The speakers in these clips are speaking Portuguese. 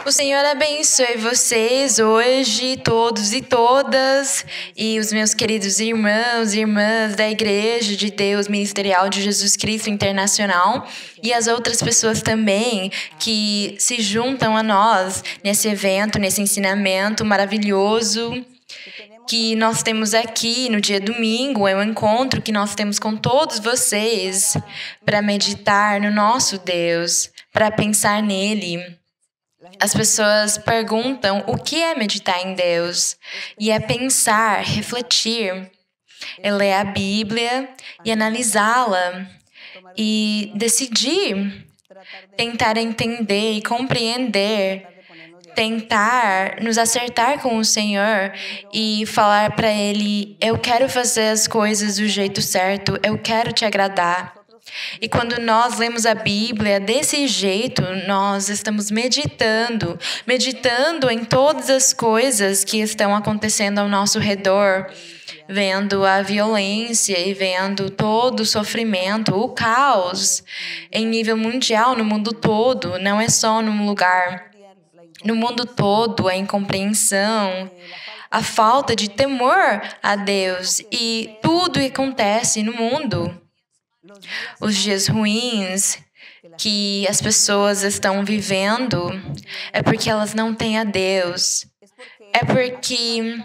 O Senhor abençoe vocês hoje, todos e todas, e os meus queridos irmãos e irmãs da Igreja de Deus Ministerial de Jesus Cristo Internacional e as outras pessoas também que se juntam a nós nesse evento, nesse ensinamento maravilhoso que nós temos aqui no dia domingo. É um encontro que nós temos com todos vocês para meditar no nosso Deus, para pensar nele. As pessoas perguntam o que é meditar em Deus, e é pensar, refletir, é ler a Bíblia e analisá-la e decidir, tentar entender e compreender, tentar nos acertar com o Senhor e falar para Ele: eu quero fazer as coisas do jeito certo, eu quero te agradar. E quando nós lemos a Bíblia desse jeito, nós estamos meditando em todas as coisas que estão acontecendo ao nosso redor, vendo a violência e vendo todo o sofrimento, o caos em nível mundial, no mundo todo, não é só num lugar. No mundo todo, a incompreensão, a falta de temor a Deus, e tudo acontece no mundo. Os dias ruins que as pessoas estão vivendo é porque elas não têm a Deus. É porque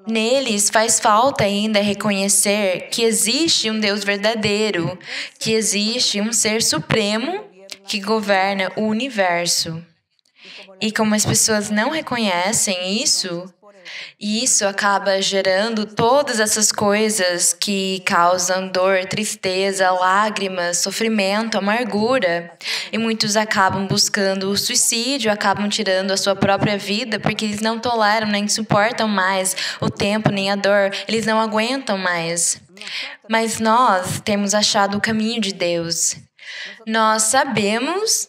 neles faz falta ainda reconhecer que existe um Deus verdadeiro, que existe um ser supremo que governa o universo. E como as pessoas não reconhecem isso, e isso acaba gerando todas essas coisas que causam dor, tristeza, lágrimas, sofrimento, amargura. E muitos acabam buscando o suicídio, acabam tirando a sua própria vida, porque eles não toleram nem suportam mais o tempo nem a dor, eles não aguentam mais. Mas nós temos achado o caminho de Deus. Nós sabemos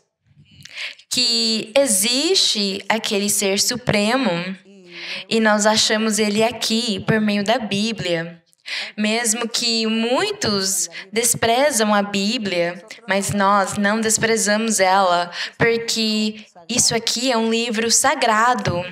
que existe aquele ser supremo e nós achamos ele aqui por meio da Bíblia. Mesmo que muitos desprezam a Bíblia, mas nós não desprezamos ela, porque isso aqui é um livro sagrado.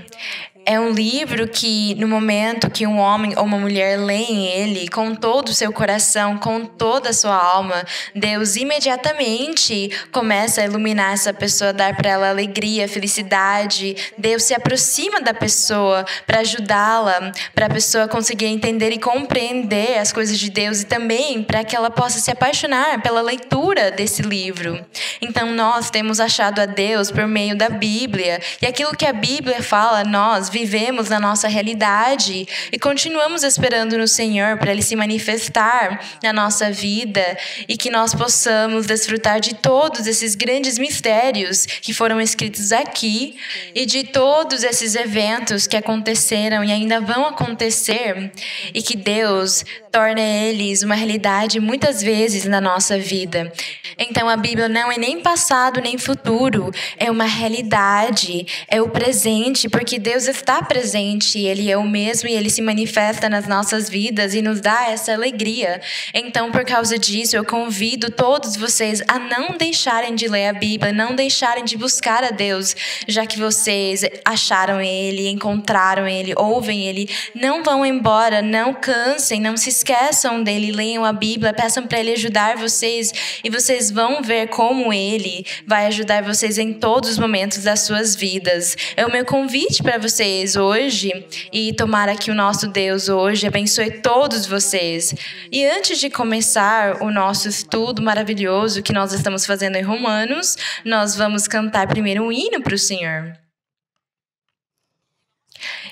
É um livro que, no momento que um homem ou uma mulher leem ele, com todo o seu coração, com toda a sua alma, Deus imediatamente começa a iluminar essa pessoa, dar para ela alegria, felicidade. Deus se aproxima da pessoa para ajudá-la, para a pessoa conseguir entender e compreender as coisas de Deus e também para que ela possa se apaixonar pela leitura desse livro. Então, nós temos achado a Deus por meio da Bíblia, e aquilo que a Bíblia fala, nós vivemos na nossa realidade e continuamos esperando no Senhor para Ele se manifestar na nossa vida e que nós possamos desfrutar de todos esses grandes mistérios que foram escritos aqui e de todos esses eventos que aconteceram e ainda vão acontecer e que Deus torna eles uma realidade muitas vezes na nossa vida. Então a Bíblia não é nem passado nem futuro, é uma realidade, é o presente, porque Deus está presente, Ele é o mesmo e Ele se manifesta nas nossas vidas e nos dá essa alegria. Então, por causa disso, eu convido todos vocês a não deixarem de ler a Bíblia, não deixarem de buscar a Deus, já que vocês acharam Ele, encontraram Ele, ouvem Ele. Não vão embora, não cansem, não se esqueçam dele, leiam a Bíblia, peçam para Ele ajudar vocês e vocês vão ver como Ele vai ajudar vocês em todos os momentos das suas vidas. É o meu convite para vocês hoje, e tomara que o nosso Deus hoje abençoe todos vocês. E antes de começar o nosso estudo maravilhoso que nós estamos fazendo em Romanos, nós vamos cantar primeiro um hino para o Senhor.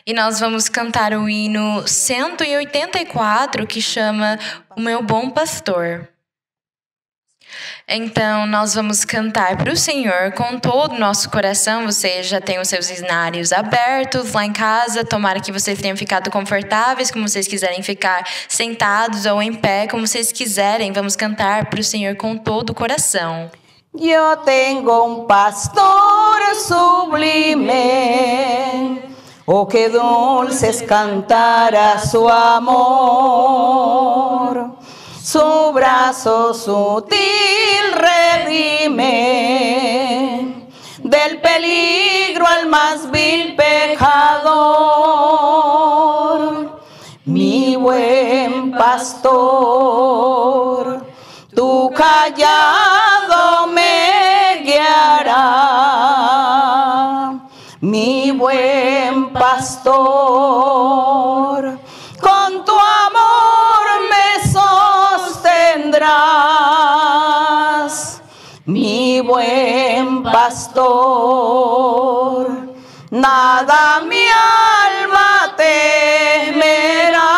E nós vamos cantar o hino 184, que chama O Meu Bom Pastor. Então, nós vamos cantar para o Senhor com todo o nosso coração. Você já tem os seus cenários abertos lá em casa. Tomara que vocês tenham ficado confortáveis, como vocês quiserem ficar sentados ou em pé, como vocês quiserem. Vamos cantar para o Senhor com todo o coração. Eu tenho pastor sublime, oh que dulce es cantar a su amor. Su brazo sutil redime del peligro más vil pecador, mi buen pastor, tu callado me guiará, mi buen pastor, con tu amor me sostendrás, mi buen pastor, nada mi alma temerá,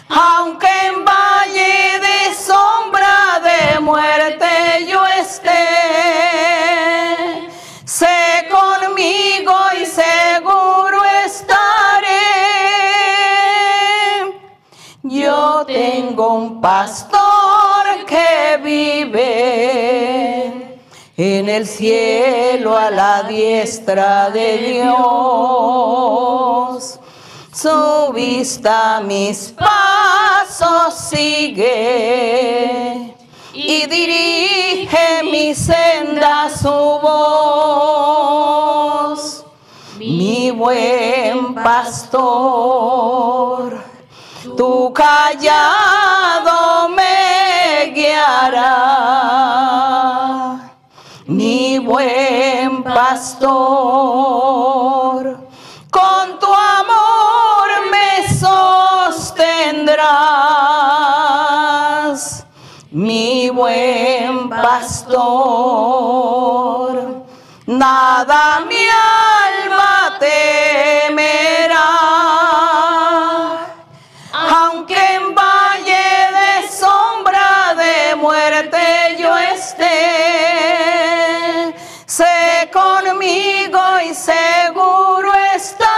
aunque en valle de sombra de muerte yo esté, sé conmigo y seguro estaré. Yo tengo un pastor que vive en el cielo a la diestra de Dios. Su vista mis pasos sigue y dirige mi senda su voz. Mi buen pastor, tu callado me guiará, mi buen pastor, con tu amor me sostendrás, mi buen pastor, nada mi alma temerá, aunque en valle de sombra de muerte yo esté, sé conmigo y seguro estaré.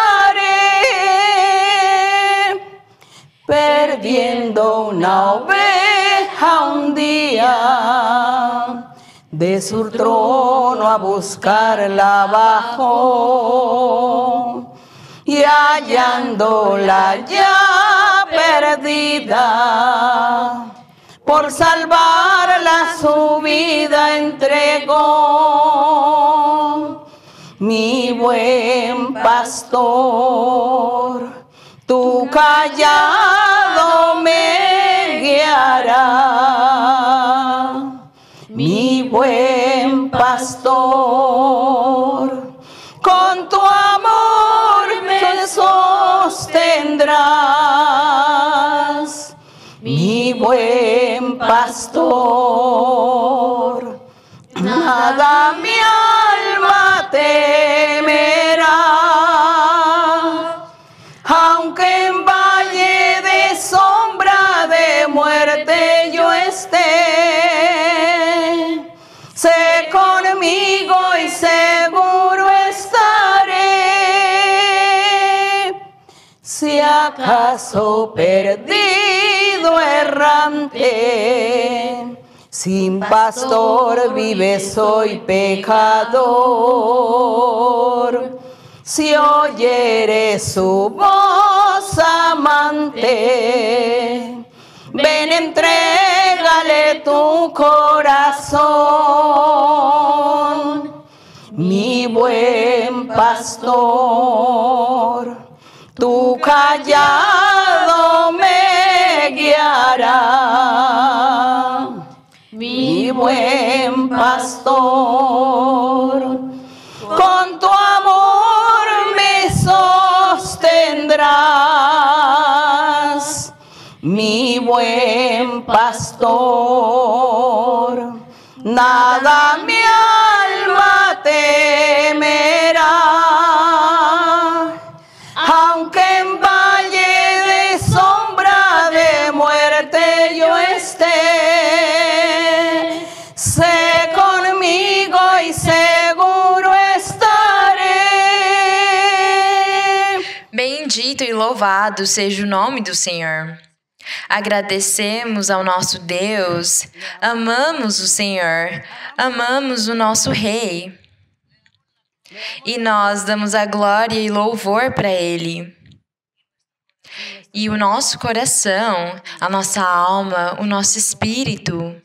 Perdiendo una oveja un día, de su trono a buscarla bajó, y hallándola ya perdida, por salvarla su vida entregó. Mi buen pastor, tu callado me guiará, mi buen pastor, con tu amor me sostendrás, mi buen pastor, nada mi alma temerá, aunque en valle de sombra de muerte yo esté, sé conmigo y seguro estaré. Si acaso perdido errante, sin pastor vive soy pecador, si oyere su voz amante, ven entrégale tu corazón, mi buen pastor, tu callado me guiará, mi buen pastor, con tu amor me sostendrás, mi buen pastor, nada mi alma temerá, aunque en valle de sombra de muerte yo esté, sé conmigo y seguro estaré. Bendito e louvado seja o nome do Senhor. Agradecemos ao nosso Deus, amamos o Senhor, amamos o nosso Rei. E nós damos a glória e louvor para Ele. E o nosso coração, a nossa alma, o nosso espírito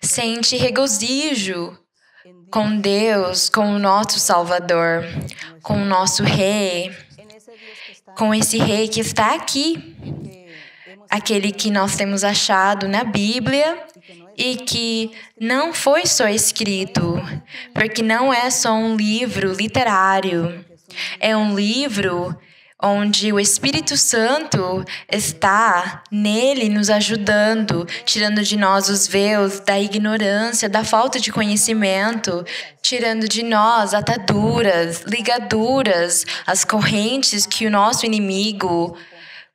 sente regozijo com Deus, com o nosso Salvador, com o nosso Rei, com esse Rei que está aqui, aquele que nós temos achado na Bíblia e que não foi só escrito, porque não é só um livro literário, é um livro onde o Espírito Santo está nele nos ajudando, tirando de nós os véus da ignorância, da falta de conhecimento, tirando de nós ataduras, ligaduras, as correntes que o nosso inimigo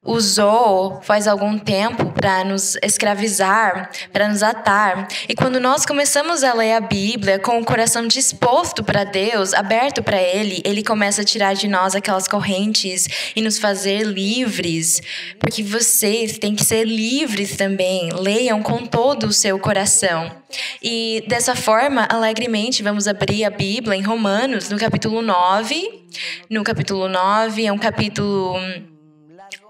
usou faz algum tempo para nos escravizar, para nos atar. E quando nós começamos a ler a Bíblia com o coração disposto para Deus, aberto para Ele começa a tirar de nós aquelas correntes e nos fazer livres. Porque vocês têm que ser livres também. Leiam com todo o seu coração. E dessa forma, alegremente, vamos abrir a Bíblia em Romanos, no capítulo 9. No capítulo 9 é um capítulo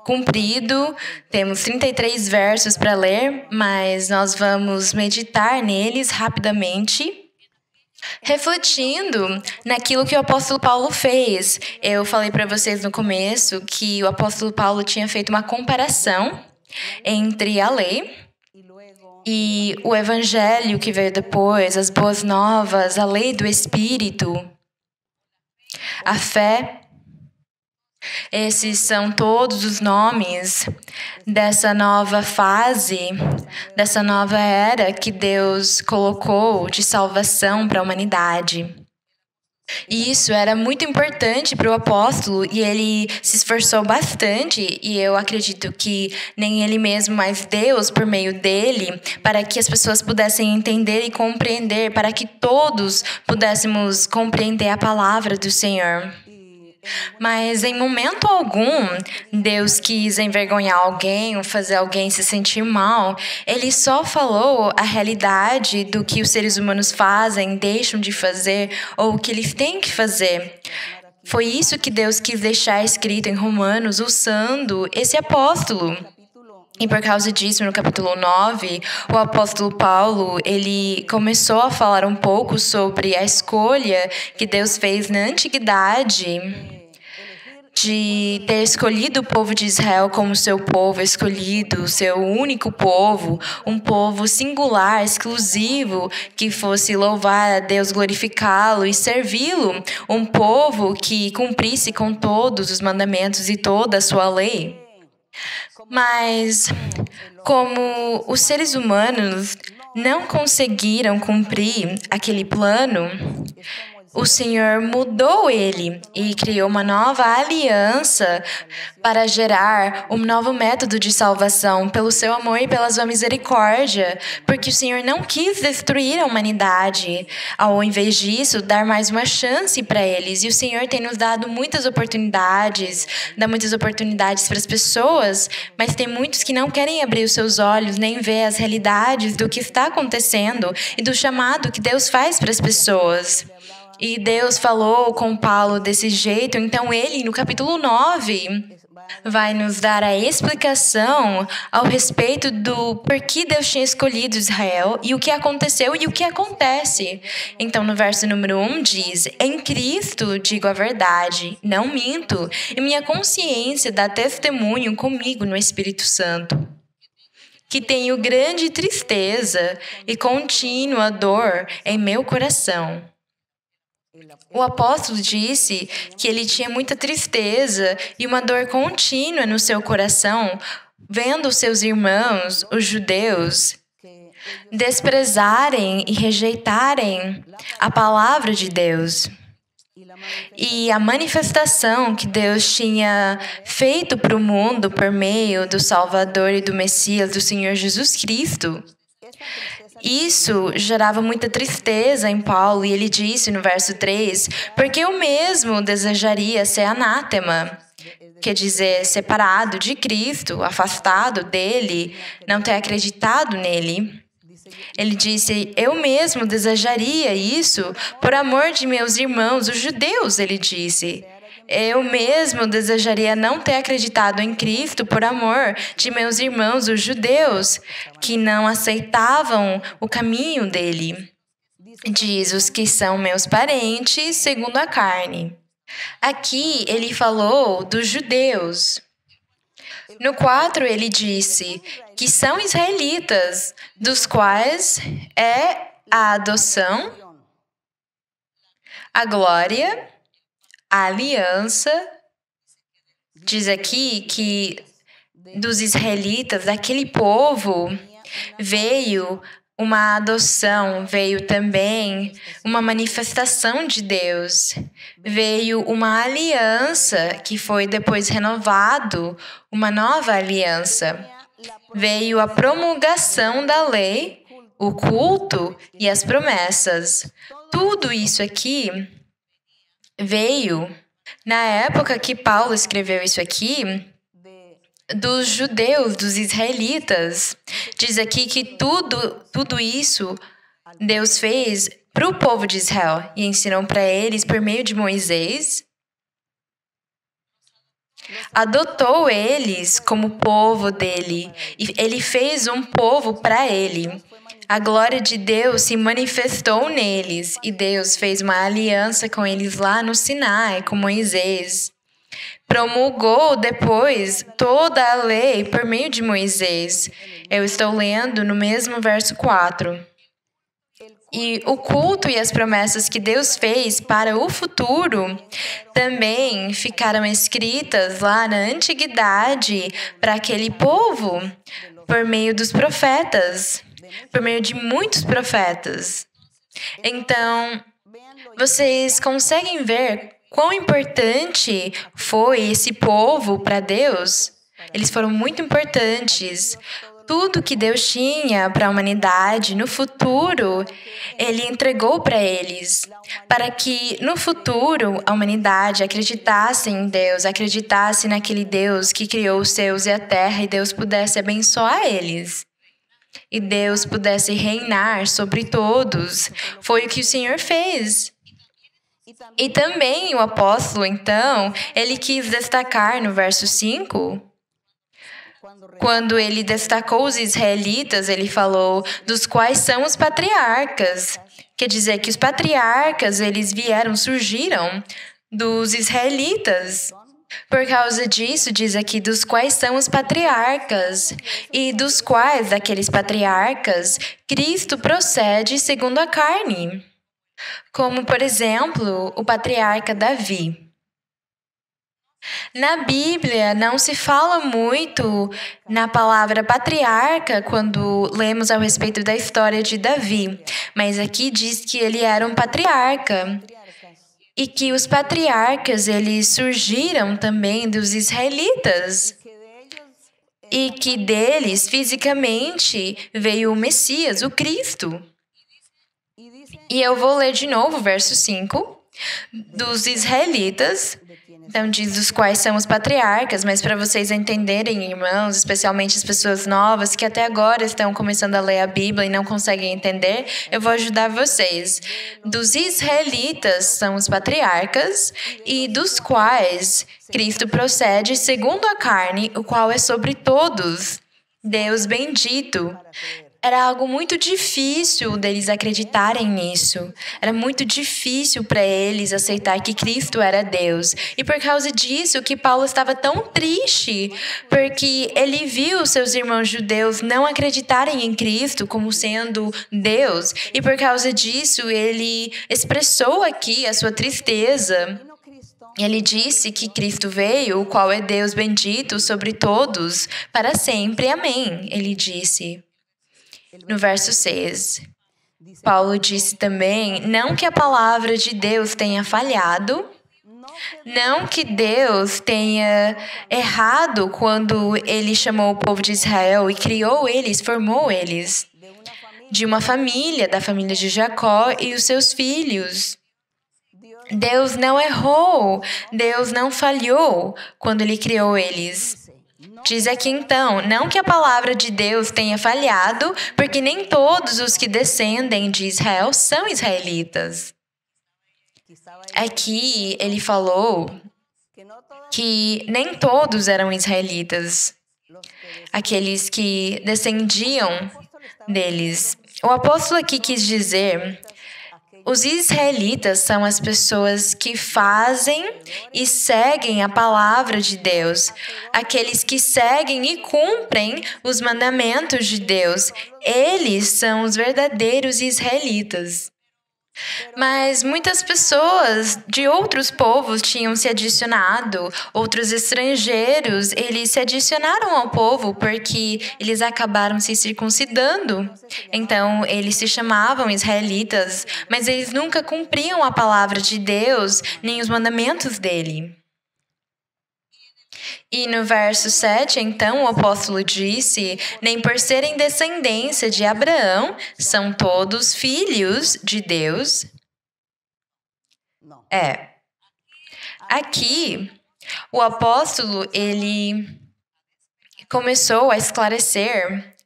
comprido, temos 33 versos para ler, mas nós vamos meditar neles rapidamente, refletindo naquilo que o apóstolo Paulo fez. Eu falei para vocês no começo que o apóstolo Paulo tinha feito uma comparação entre a lei e o evangelho que veio depois, as boas novas, a lei do Espírito, a fé. Esses são todos os nomes dessa nova fase, dessa nova era que Deus colocou de salvação para a humanidade. E isso era muito importante para o apóstolo e ele se esforçou bastante, e eu acredito que nem ele mesmo, mas Deus por meio dele, para que as pessoas pudessem entender e compreender, para que todos pudéssemos compreender a palavra do Senhor. Mas em momento algum, Deus quis envergonhar alguém ou fazer alguém se sentir mal. Ele só falou a realidade do que os seres humanos fazem, deixam de fazer ou o que eles têm que fazer. Foi isso que Deus quis deixar escrito em Romanos, usando esse apóstolo. E por causa disso, no capítulo 9, o apóstolo Paulo, ele começou a falar um pouco sobre a escolha que Deus fez na antiguidade de ter escolhido o povo de Israel como seu povo escolhido, seu único povo, um povo singular, exclusivo, que fosse louvar a Deus, glorificá-lo e servi-lo, um povo que cumprisse com todos os mandamentos e toda a sua lei. Mas, como os seres humanos não conseguiram cumprir aquele plano, o Senhor mudou ele e criou uma nova aliança para gerar um novo método de salvação pelo seu amor e pela sua misericórdia, porque o Senhor não quis destruir a humanidade, ao invés disso, dar mais uma chance para eles. E o Senhor tem nos dado muitas oportunidades, dá muitas oportunidades para as pessoas, mas tem muitos que não querem abrir os seus olhos, nem ver as realidades do que está acontecendo e do chamado que Deus faz para as pessoas. E Deus falou com Paulo desse jeito, então ele, no capítulo 9, vai nos dar a explicação ao respeito do porquê Deus tinha escolhido Israel e o que aconteceu e o que acontece. Então, no verso número 1 diz: em Cristo digo a verdade, não minto, e minha consciência dá testemunho comigo no Espírito Santo, que tenho grande tristeza e contínua dor em meu coração. O apóstolo disse que ele tinha muita tristeza e uma dor contínua no seu coração, vendo os seus irmãos, os judeus, desprezarem e rejeitarem a palavra de Deus. E a manifestação que Deus tinha feito para o mundo por meio do Salvador e do Messias, do Senhor Jesus Cristo. Isso gerava muita tristeza em Paulo, e ele disse no verso 3, porque eu mesmo desejaria ser anátema, quer dizer, separado de Cristo, afastado dele, não ter acreditado nele. Ele disse, eu mesmo desejaria isso por amor de meus irmãos, os judeus, ele disse. Eu mesmo desejaria não ter acreditado em Cristo por amor de meus irmãos, os judeus, que não aceitavam o caminho dele. diz os que são meus parentes segundo a carne. Aqui ele falou dos judeus. No 4 ele disse que são israelitas, dos quais é a adoção, a glória, a aliança. Diz aqui que dos israelitas, daquele povo, veio uma adoção, veio também uma manifestação de Deus, veio uma aliança que foi depois renovado, uma nova aliança. Veio a promulgação da lei, o culto e as promessas. Tudo isso aqui veio na época que Paulo escreveu isso aqui, dos judeus, dos israelitas. Diz aqui que tudo isso Deus fez para o povo de Israel e ensinou para eles por meio de Moisés. Adotou eles como povo dele e ele fez um povo para ele. A glória de Deus se manifestou neles e Deus fez uma aliança com eles lá no Sinai, com Moisés. Promulgou depois toda a lei por meio de Moisés. Eu estou lendo no mesmo verso 4. E o culto e as promessas que Deus fez para o futuro também ficaram escritas lá na antiguidade para aquele povo por meio dos profetas, por meio de muitos profetas. Então, vocês conseguem ver quão importante foi esse povo para Deus? Eles foram muito importantes. Tudo que Deus tinha para a humanidade no futuro, Ele entregou para eles, para que no futuro a humanidade acreditasse em Deus, acreditasse naquele Deus que criou os céus e a terra e Deus pudesse abençoar eles. E Deus pudesse reinar sobre todos. Foi o que o Senhor fez. E também o apóstolo, então, ele quis destacar no verso 5, quando ele destacou os israelitas, ele falou dos quais são os patriarcas. Quer dizer que os patriarcas, eles surgiram dos israelitas. Por causa disso, diz aqui, dos quais são os patriarcas, e dos quais, daqueles patriarcas, Cristo procede segundo a carne. Como, por exemplo, o patriarca Davi. Na Bíblia, não se fala muito na palavra patriarca quando lemos a respeito da história de Davi, mas aqui diz que ele era um patriarca e que os patriarcas eles surgiram também dos israelitas e que deles, fisicamente, veio o Messias, o Cristo. E eu vou ler de novo o verso 5, dos israelitas. Então, diz dos quais são os patriarcas, mas para vocês entenderem, irmãos, especialmente as pessoas novas que até agora estão começando a ler a Bíblia e não conseguem entender, eu vou ajudar vocês. Dos israelitas são os patriarcas, e dos quais Cristo procede segundo a carne, o qual é sobre todos. Deus bendito. Era algo muito difícil deles acreditarem nisso. Era muito difícil para eles aceitar que Cristo era Deus. E por causa disso que Paulo estava tão triste, porque ele viu seus irmãos judeus não acreditarem em Cristo como sendo Deus. E por causa disso ele expressou aqui a sua tristeza. Ele disse que Cristo veio, o qual é Deus bendito sobre todos, para sempre. Amém. Ele disse. No verso 6, Paulo disse também, não que a palavra de Deus tenha falhado, não que Deus tenha errado quando Ele chamou o povo de Israel e criou eles, formou eles, de uma família, da família de Jacó e os seus filhos. Deus não errou, Deus não falhou quando Ele criou eles. Diz aqui então, não que a palavra de Deus tenha falhado, porque nem todos os que descendem de Israel são israelitas. Aqui ele falou que nem todos eram israelitas, aqueles que descendiam deles. O apóstolo aqui quis dizer Os israelitas são as pessoas que fazem e seguem a palavra de Deus, aqueles que seguem e cumprem os mandamentos de Deus. Eles são os verdadeiros israelitas. Mas muitas pessoas de outros povos tinham se adicionado, outros estrangeiros, eles se adicionaram ao povo porque eles acabaram se circuncidando. Então, eles se chamavam israelitas, mas eles nunca cumpriam a palavra de Deus, nem os mandamentos dele. E no verso 7, então, o apóstolo disse: nem por serem descendência de Abraão, são todos filhos de Deus. Aqui, o apóstolo, ele começou a esclarecer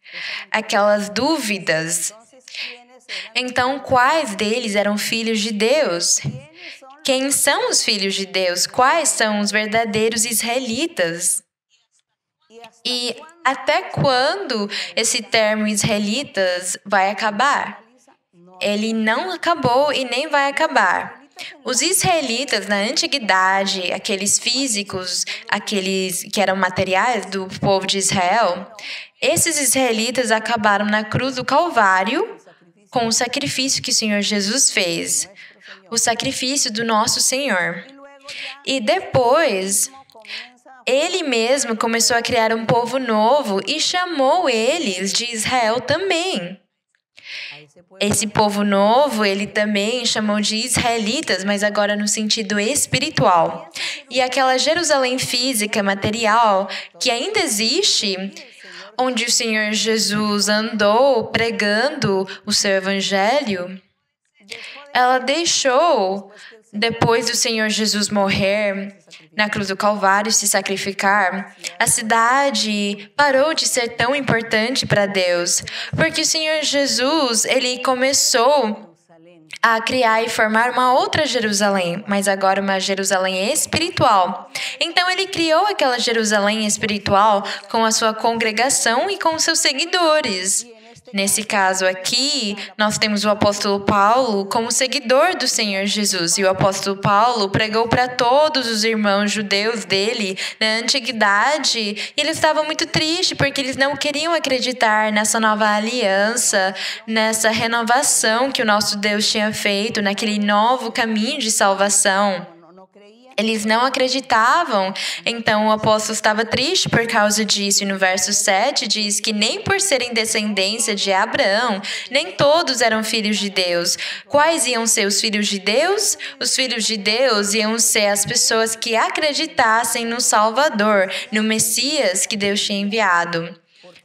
aquelas dúvidas. Então, quais deles eram filhos de Deus? Quem são os filhos de Deus? Quais são os verdadeiros israelitas? E até quando esse termo israelitas vai acabar? Ele não acabou e nem vai acabar. Os israelitas na antiguidade, aqueles físicos, aqueles que eram materiais do povo de Israel, esses israelitas acabaram na cruz do Calvário com o sacrifício que o Senhor Jesus fez. O sacrifício do nosso Senhor. E depois, ele mesmo começou a criar um povo novo e chamou eles de Israel também. Esse povo novo, ele também chamou de israelitas, mas agora no sentido espiritual. E aquela Jerusalém física, material, que ainda existe, onde o Senhor Jesus andou pregando o seu evangelho, ela deixou, depois do Senhor Jesus morrer na cruz do Calvário e se sacrificar, a cidade parou de ser tão importante para Deus, porque o Senhor Jesus, ele começou a criar e formar uma outra Jerusalém, mas agora uma Jerusalém espiritual. Então ele criou aquela Jerusalém espiritual com a sua congregação e com seus seguidores. Nesse caso aqui, nós temos o apóstolo Paulo como seguidor do Senhor Jesus. E o apóstolo Paulo pregou para todos os irmãos judeus dele na antiguidade. E eles estavam muito tristes porque eles não queriam acreditar nessa nova aliança, nessa renovação que o nosso Deus tinha feito, naquele novo caminho de salvação. Eles não acreditavam, então o apóstolo estava triste por causa disso. E no verso 7 diz que nem por serem descendência de Abraão, nem todos eram filhos de Deus. Quais iam ser os filhos de Deus? Os filhos de Deus iam ser as pessoas que acreditassem no Salvador, no Messias que Deus tinha enviado.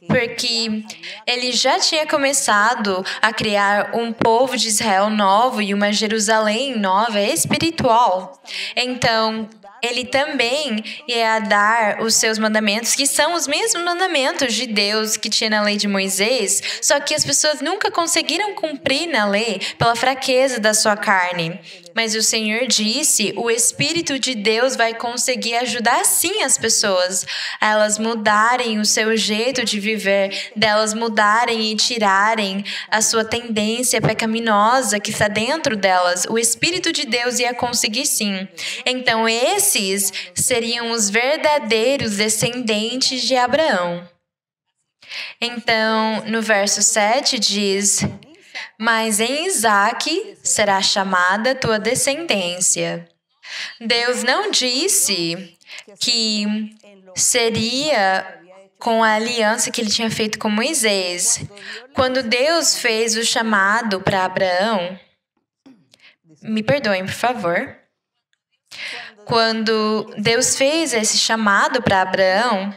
Porque ele já tinha começado a criar um povo de Israel novo e uma Jerusalém nova espiritual. Então, ele também ia dar os seus mandamentos, que são os mesmos mandamentos de Deus que tinha na lei de Moisés, só que as pessoas nunca conseguiram cumprir na lei pela fraqueza da sua carne. Mas o Senhor disse, o Espírito de Deus vai conseguir ajudar sim as pessoas a elas mudarem o seu jeito de viver, delas mudarem e tirarem a sua tendência pecaminosa que está dentro delas. O Espírito de Deus ia conseguir sim. Então esses seriam os verdadeiros descendentes de Abraão. Então, no verso 7 diz: mas em Isaque será chamada tua descendência. Deus não disse que seria com a aliança que ele tinha feito com Moisés. Quando Deus fez o chamado para Abraão, me perdoem, por favor. Quando Deus fez esse chamado para Abraão,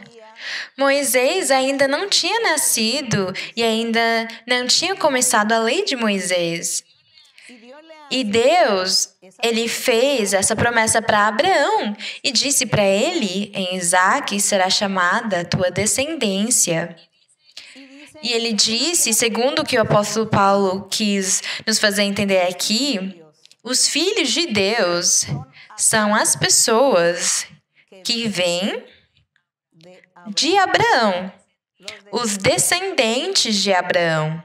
Moisés ainda não tinha nascido e ainda não tinha começado a lei de Moisés. E Deus, ele fez essa promessa para Abraão e disse para ele, em Isaque será chamada tua descendência. E ele disse, segundo o que o apóstolo Paulo quis nos fazer entender aqui, os filhos de Deus são as pessoas que vêm de Abraão, os descendentes de Abraão.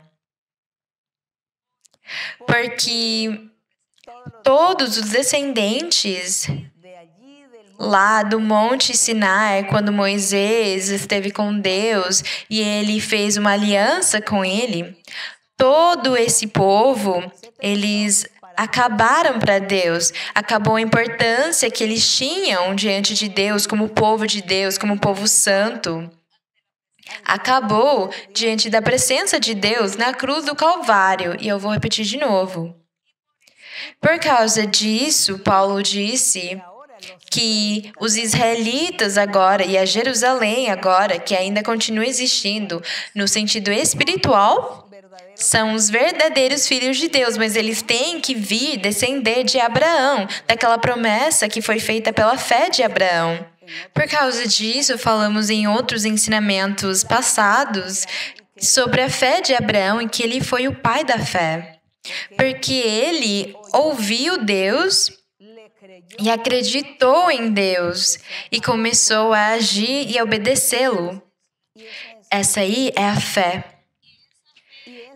Porque todos os descendentes lá do Monte Sinai, quando Moisés esteve com Deus e ele fez uma aliança com ele, todo esse povo, eles acabaram para Deus. Acabou a importância que eles tinham diante de Deus, como povo de Deus, como povo santo. Acabou diante da presença de Deus na cruz do Calvário. E eu vou repetir de novo. Por causa disso, Paulo disse que os israelitas agora e a Jerusalém agora, que ainda continua existindo no sentido espiritual, são os verdadeiros filhos de Deus, mas eles têm que vir, descender de Abraão, daquela promessa que foi feita pela fé de Abraão. Por causa disso, falamos em outros ensinamentos passados sobre a fé de Abraão e que ele foi o pai da fé. Porque ele ouviu Deus e acreditou em Deus e começou a agir e a obedecê-lo. Essa aí é a fé.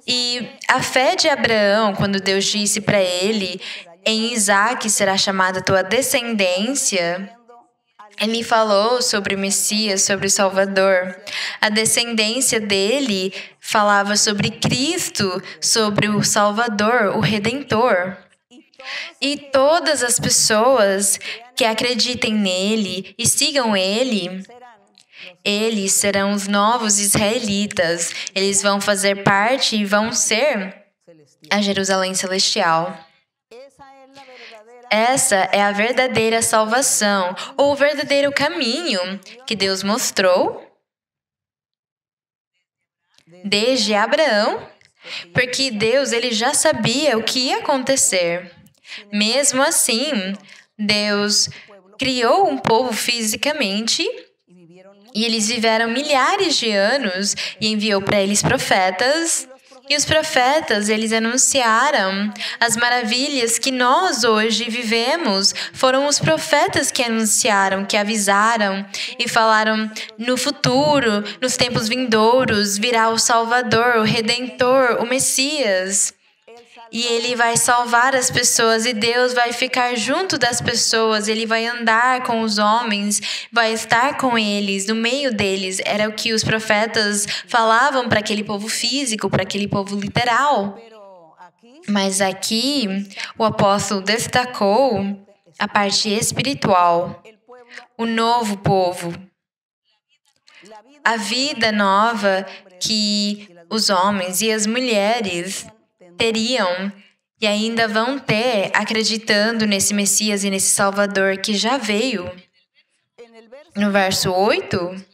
E a fé de Abraão, quando Deus disse para ele, em Isaac será chamada tua descendência, ele falou sobre o Messias, sobre o Salvador. A descendência dele falava sobre Cristo, sobre o Salvador, o Redentor. E todas as pessoas que acreditem nele e sigam ele, eles serão os novos israelitas. Eles vão fazer parte e vão ser a Jerusalém Celestial. Essa é a verdadeira salvação, ou o verdadeiro caminho que Deus mostrou desde Abraão, porque Deus ele já sabia o que ia acontecer. Mesmo assim, Deus criou um povo fisicamente e eles viveram milhares de anos e enviou para eles profetas. E os profetas, eles anunciaram as maravilhas que nós hoje vivemos. Foram os profetas que anunciaram, que avisaram e falaram no futuro, nos tempos vindouros, virá o Salvador, o Redentor, o Messias. E ele vai salvar as pessoas e Deus vai ficar junto das pessoas, ele vai andar com os homens, vai estar com eles, no meio deles. Era o que os profetas falavam para aquele povo físico, para aquele povo literal. Mas aqui o apóstolo destacou a parte espiritual, o novo povo, a vida nova que os homens e as mulheres teriam e ainda vão ter acreditando nesse Messias e nesse Salvador que já veio. No verso 8,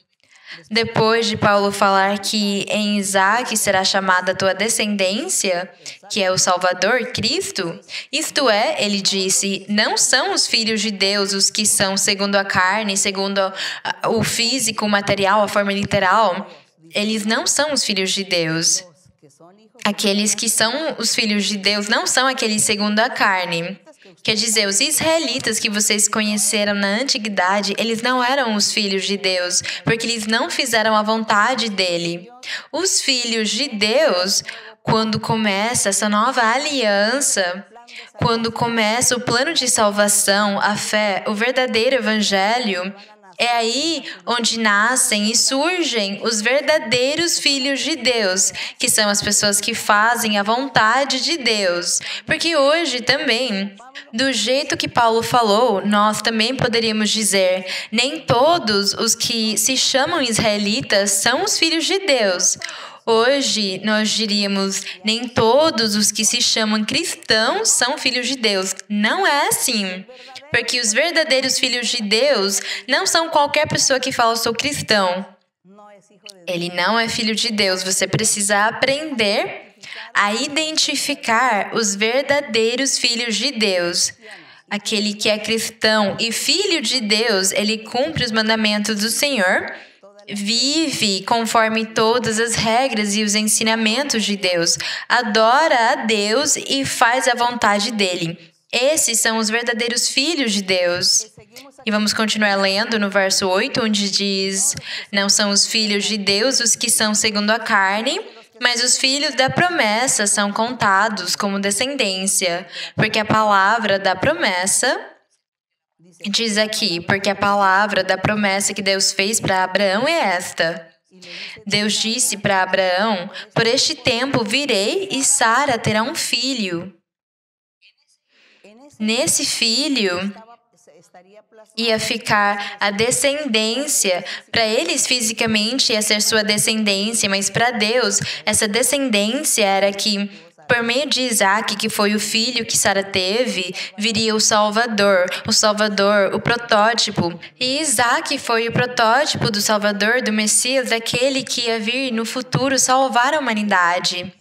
depois de Paulo falar que em Isaac será chamada a tua descendência, que é o Salvador, Cristo, isto é, ele disse, não são os filhos de Deus os que são segundo a carne, segundo o físico, o material, a forma literal. Eles não são os filhos de Deus. Aqueles que são os filhos de Deus não são aqueles segundo a carne. Quer dizer, os israelitas que vocês conheceram na antiguidade, eles não eram os filhos de Deus, porque eles não fizeram a vontade dele. Os filhos de Deus, quando começa essa nova aliança, quando começa o plano de salvação, a fé, o verdadeiro evangelho, é aí onde nascem e surgem os verdadeiros filhos de Deus, que são as pessoas que fazem a vontade de Deus. Porque hoje também, do jeito que Paulo falou, nós também poderíamos dizer, nem todos os que se chamam israelitas são os filhos de Deus. Hoje, nós diríamos, nem todos os que se chamam cristãos são filhos de Deus. Não é assim. Porque os verdadeiros filhos de Deus não são qualquer pessoa que fala, eu sou cristão. Ele não é filho de Deus. Você precisa aprender a identificar os verdadeiros filhos de Deus. Aquele que é cristão e filho de Deus, ele cumpre os mandamentos do Senhor, vive conforme todas as regras e os ensinamentos de Deus, adora a Deus e faz a vontade dele. Esses são os verdadeiros filhos de Deus. E vamos continuar lendo no verso 8, onde diz, não são os filhos de Deus os que são segundo a carne, Mas os filhos da promessa são contados como descendência, porque a palavra da promessa diz aqui, porque a palavra da promessa que Deus fez para Abraão é esta. Deus disse para Abraão: por este tempo virei e Sara terá um filho. Nesse filho ia ficar a descendência. Para eles, fisicamente, ia ser sua descendência, mas para Deus, essa descendência era que, por meio de Isaac, que foi o filho que Sara teve, viria o Salvador, o protótipo. E Isaac foi o protótipo do Salvador, do Messias, aquele que ia vir no futuro salvar a humanidade.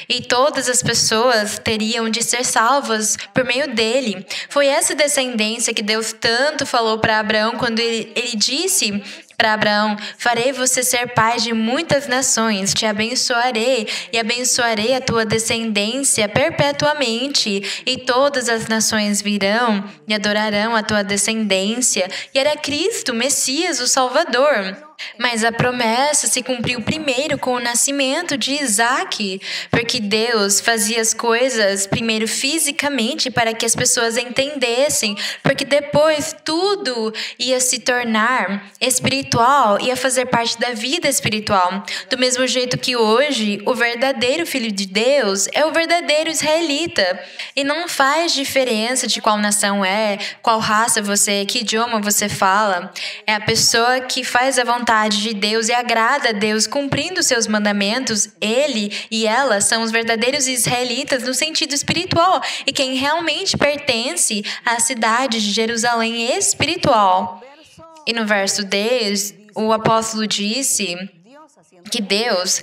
E todas as pessoas teriam de ser salvas por meio dele. Foi essa descendência que Deus tanto falou para Abraão quando ele disse para Abraão: farei você ser pai de muitas nações, te abençoarei e abençoarei a tua descendência perpetuamente, e todas as nações virão e adorarão a tua descendência. E era Cristo, Messias, o Salvador. Mas a promessa se cumpriu primeiro com o nascimento de Isaac, porque Deus fazia as coisas primeiro fisicamente para que as pessoas entendessem, porque depois tudo ia se tornar espiritual, ia fazer parte da vida espiritual. Do mesmo jeito que hoje, o verdadeiro Filho de Deus é o verdadeiro israelita, e não faz diferença de qual nação é, qual raça você é, que idioma você fala. É a pessoa que faz a vontade de Deus e agrada a Deus, cumprindo seus mandamentos. Ele e ela são os verdadeiros israelitas no sentido espiritual, e quem realmente pertence à cidade de Jerusalém espiritual. E no verso 10, o apóstolo disse que Deus,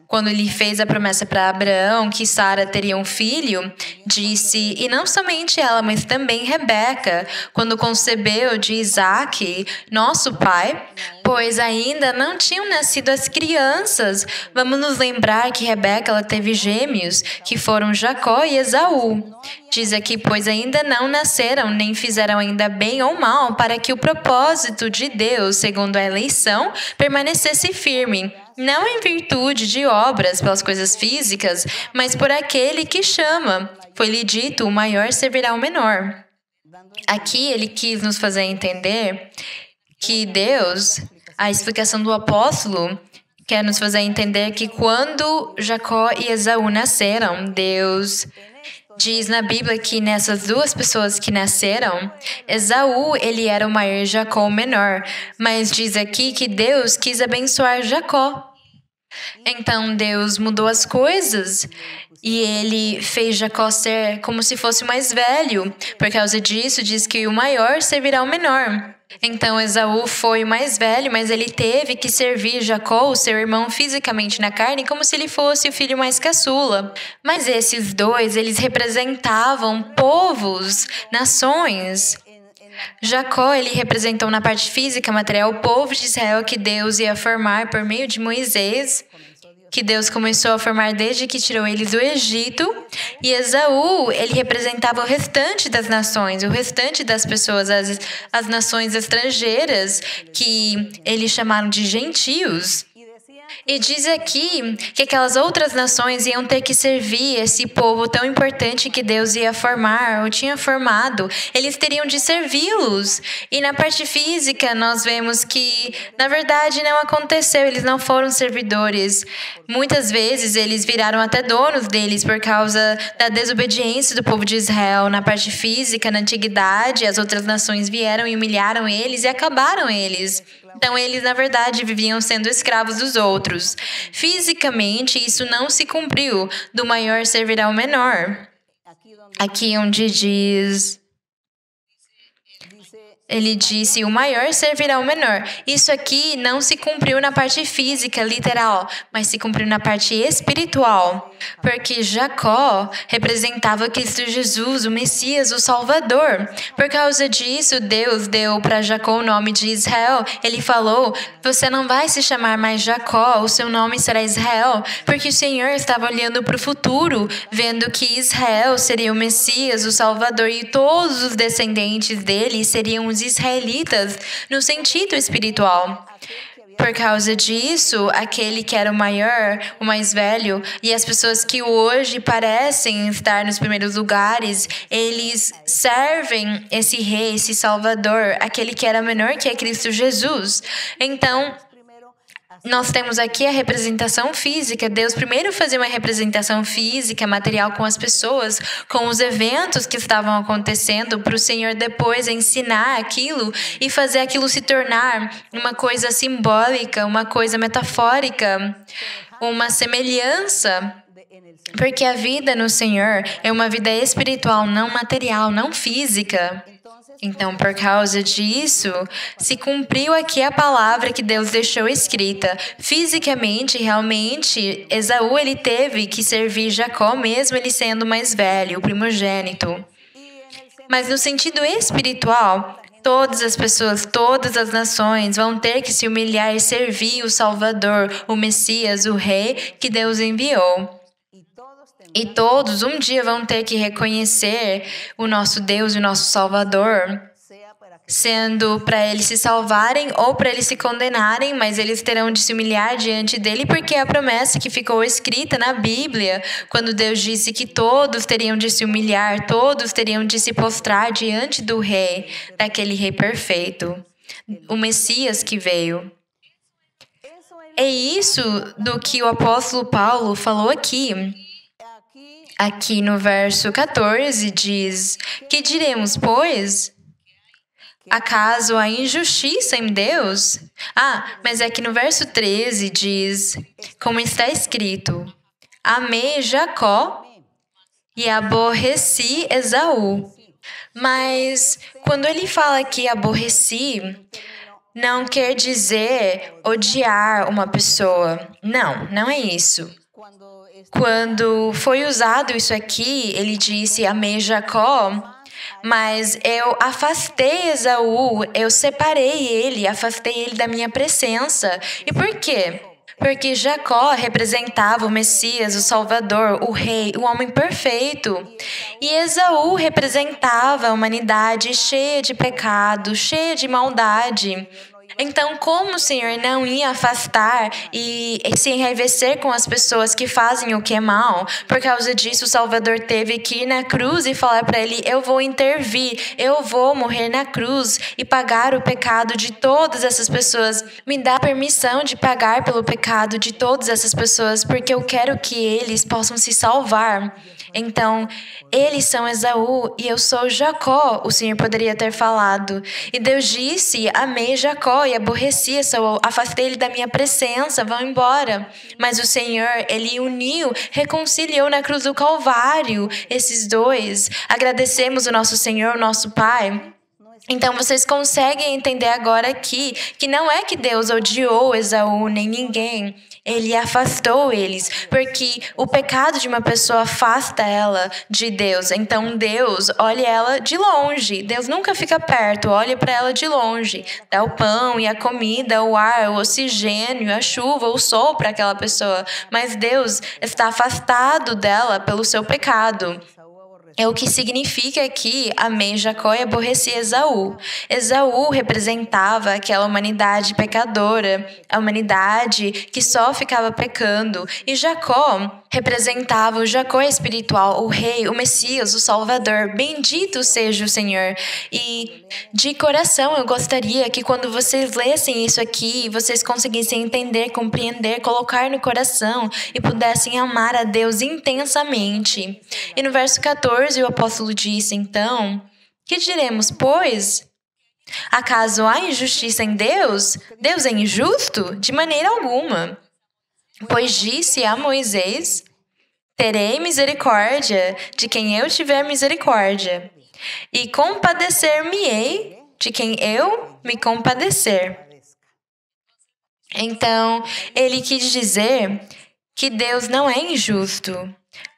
quando ele fez a promessa para Abraão que Sara teria um filho, disse, e não somente ela, mas também Rebeca, quando concebeu de Isaac, nosso pai, pois ainda não tinham nascido as crianças. Vamos nos lembrar que Rebeca ela teve gêmeos, que foram Jacó e Esaú. Diz aqui, pois ainda não nasceram, nem fizeram ainda bem ou mal, para que o propósito de Deus, segundo a eleição, permanecesse firme. Não em virtude de obras pelas coisas físicas, mas por aquele que chama. Foi-lhe dito, o maior servirá ao menor. Aqui ele quis nos fazer entender que Deus, a explicação do apóstolo, quer nos fazer entender que quando Jacó e Esaú nasceram, Deus diz na Bíblia que nessas duas pessoas que nasceram, Esaú, ele era o maior e Jacó o menor. Mas diz aqui que Deus quis abençoar Jacó. Então Deus mudou as coisas e ele fez Jacó ser como se fosse o mais velho. Por causa disso, diz que o maior servirá ao menor. Então Esaú foi o mais velho, mas ele teve que servir Jacó, o seu irmão, fisicamente na carne, como se ele fosse o filho mais caçula. Mas esses dois, eles representavam povos, nações. Jacó, ele representou na parte física, material, o povo de Israel que Deus ia formar por meio de Moisés, que Deus começou a formar desde que tirou eles do Egito. E Esaú, ele representava o restante das nações, o restante das pessoas, as nações estrangeiras, que eles chamaram de gentios. E diz aqui que aquelas outras nações iam ter que servir esse povo tão importante que Deus ia formar, ou tinha formado. Eles teriam de servi-los. E na parte física, nós vemos que, na verdade, não aconteceu. Eles não foram servidores. Muitas vezes, eles viraram até donos deles por causa da desobediência do povo de Israel. Na parte física, na antiguidade, as outras nações vieram e humilharam eles e acabaram eles. Então, eles, na verdade, viviam sendo escravos dos outros. Fisicamente, isso não se cumpriu. Do maior servirá ao menor. Aqui onde diz... Ele disse, o maior servirá ao menor. Isso aqui não se cumpriu na parte física, literal, mas se cumpriu na parte espiritual. Porque Jacó representava Cristo Jesus, o Messias, o Salvador. Por causa disso, Deus deu para Jacó o nome de Israel. Ele falou, você não vai se chamar mais Jacó, o seu nome será Israel. Porque o Senhor estava olhando para o futuro, vendo que Israel seria o Messias, o Salvador, e todos os descendentes dele seriam os israelitas no sentido espiritual. Por causa disso, aquele que era o maior, o mais velho, e as pessoas que hoje parecem estar nos primeiros lugares, eles servem esse rei, esse salvador, aquele que era menor, que é Cristo Jesus. Então, nós temos aqui a representação física. Deus primeiro fazia uma representação física, material com as pessoas, com os eventos que estavam acontecendo, para o Senhor depois ensinar aquilo e fazer aquilo se tornar uma coisa simbólica, uma coisa metafórica, uma semelhança. Porque a vida no Senhor é uma vida espiritual, não material, não física. Então, por causa disso, se cumpriu aqui a palavra que Deus deixou escrita. Fisicamente, realmente, Esaú ele teve que servir Jacó, mesmo ele sendo mais velho, o primogênito. Mas no sentido espiritual, todas as pessoas, todas as nações vão ter que se humilhar e servir o Salvador, o Messias, o Rei que Deus enviou. E todos um dia vão ter que reconhecer o nosso Deus e o nosso Salvador, sendo para eles se salvarem ou para eles se condenarem, mas eles terão de se humilhar diante dele, porque é a promessa que ficou escrita na Bíblia, quando Deus disse que todos teriam de se humilhar, todos teriam de se postrar diante do Rei, daquele Rei perfeito, o Messias que veio. É isso do que o apóstolo Paulo falou aqui. Aqui no verso 14 diz: que diremos, pois? Acaso há injustiça em Deus? Mas aqui no verso 13 diz, como está escrito: amei Jacó e aborreci Esaú. Mas quando ele fala que aborreci, não quer dizer odiar uma pessoa. Não é isso. Quando foi usado isso aqui, ele disse, amei Jacó, mas eu afastei Esaú, eu separei ele, afastei ele da minha presença. E por quê? Porque Jacó representava o Messias, o Salvador, o Rei, o homem perfeito. E Esaú representava a humanidade cheia de pecado, cheia de maldade. Então, como o Senhor não ia afastar e se enraivecer com as pessoas que fazem o que é mal, por causa disso o Salvador teve que ir na cruz e falar para ele, eu vou intervir, eu vou morrer na cruz e pagar o pecado de todas essas pessoas. Me dá permissão de pagar pelo pecado de todas essas pessoas, porque eu quero que eles possam se salvar. Então, eles são Esaú e eu sou Jacó, o Senhor poderia ter falado. E Deus disse, amei Jacó e aborreci Esaú, afastei ele da minha presença, vão embora. Mas o Senhor, ele uniu, reconciliou na cruz do Calvário esses dois. Agradecemos o nosso Senhor, o nosso Pai. Então, vocês conseguem entender agora aqui que não é que Deus odiou Esaú nem ninguém. Ele afastou eles, porque o pecado de uma pessoa afasta ela de Deus. Então, Deus olha ela de longe. Deus nunca fica perto, olha para ela de longe. Dá o pão e a comida, o ar, o oxigênio, a chuva, o sol para aquela pessoa. Mas Deus está afastado dela pelo seu pecado. É o que significa aqui, amei Jacó e aborreci Esaú. Esaú representava aquela humanidade pecadora, a humanidade que só ficava pecando. E Jacó representava o Jacó espiritual, o Rei, o Messias, o Salvador. Bendito seja o Senhor. E de coração eu gostaria que quando vocês lessem isso aqui, vocês conseguissem entender, compreender, colocar no coração e pudessem amar a Deus intensamente. E no verso 14, o apóstolo disse, então, que diremos, pois? Acaso há injustiça em Deus? Deus é injusto? De maneira alguma. Pois disse a Moisés, terei misericórdia de quem eu tiver misericórdia, e compadecer-me-ei de quem eu me compadecer. Então, ele quis dizer que Deus não é injusto.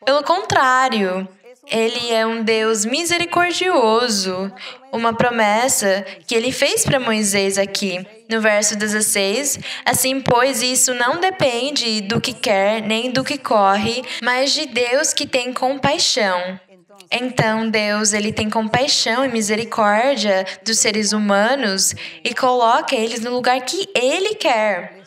Pelo contrário, ele é um Deus misericordioso, uma promessa que ele fez para Moisés aqui, no verso 16. Assim, pois, isso não depende do que quer, nem do que corre, mas de Deus que tem compaixão. Então Deus, ele tem compaixão e misericórdia dos seres humanos e coloca eles no lugar que Ele quer.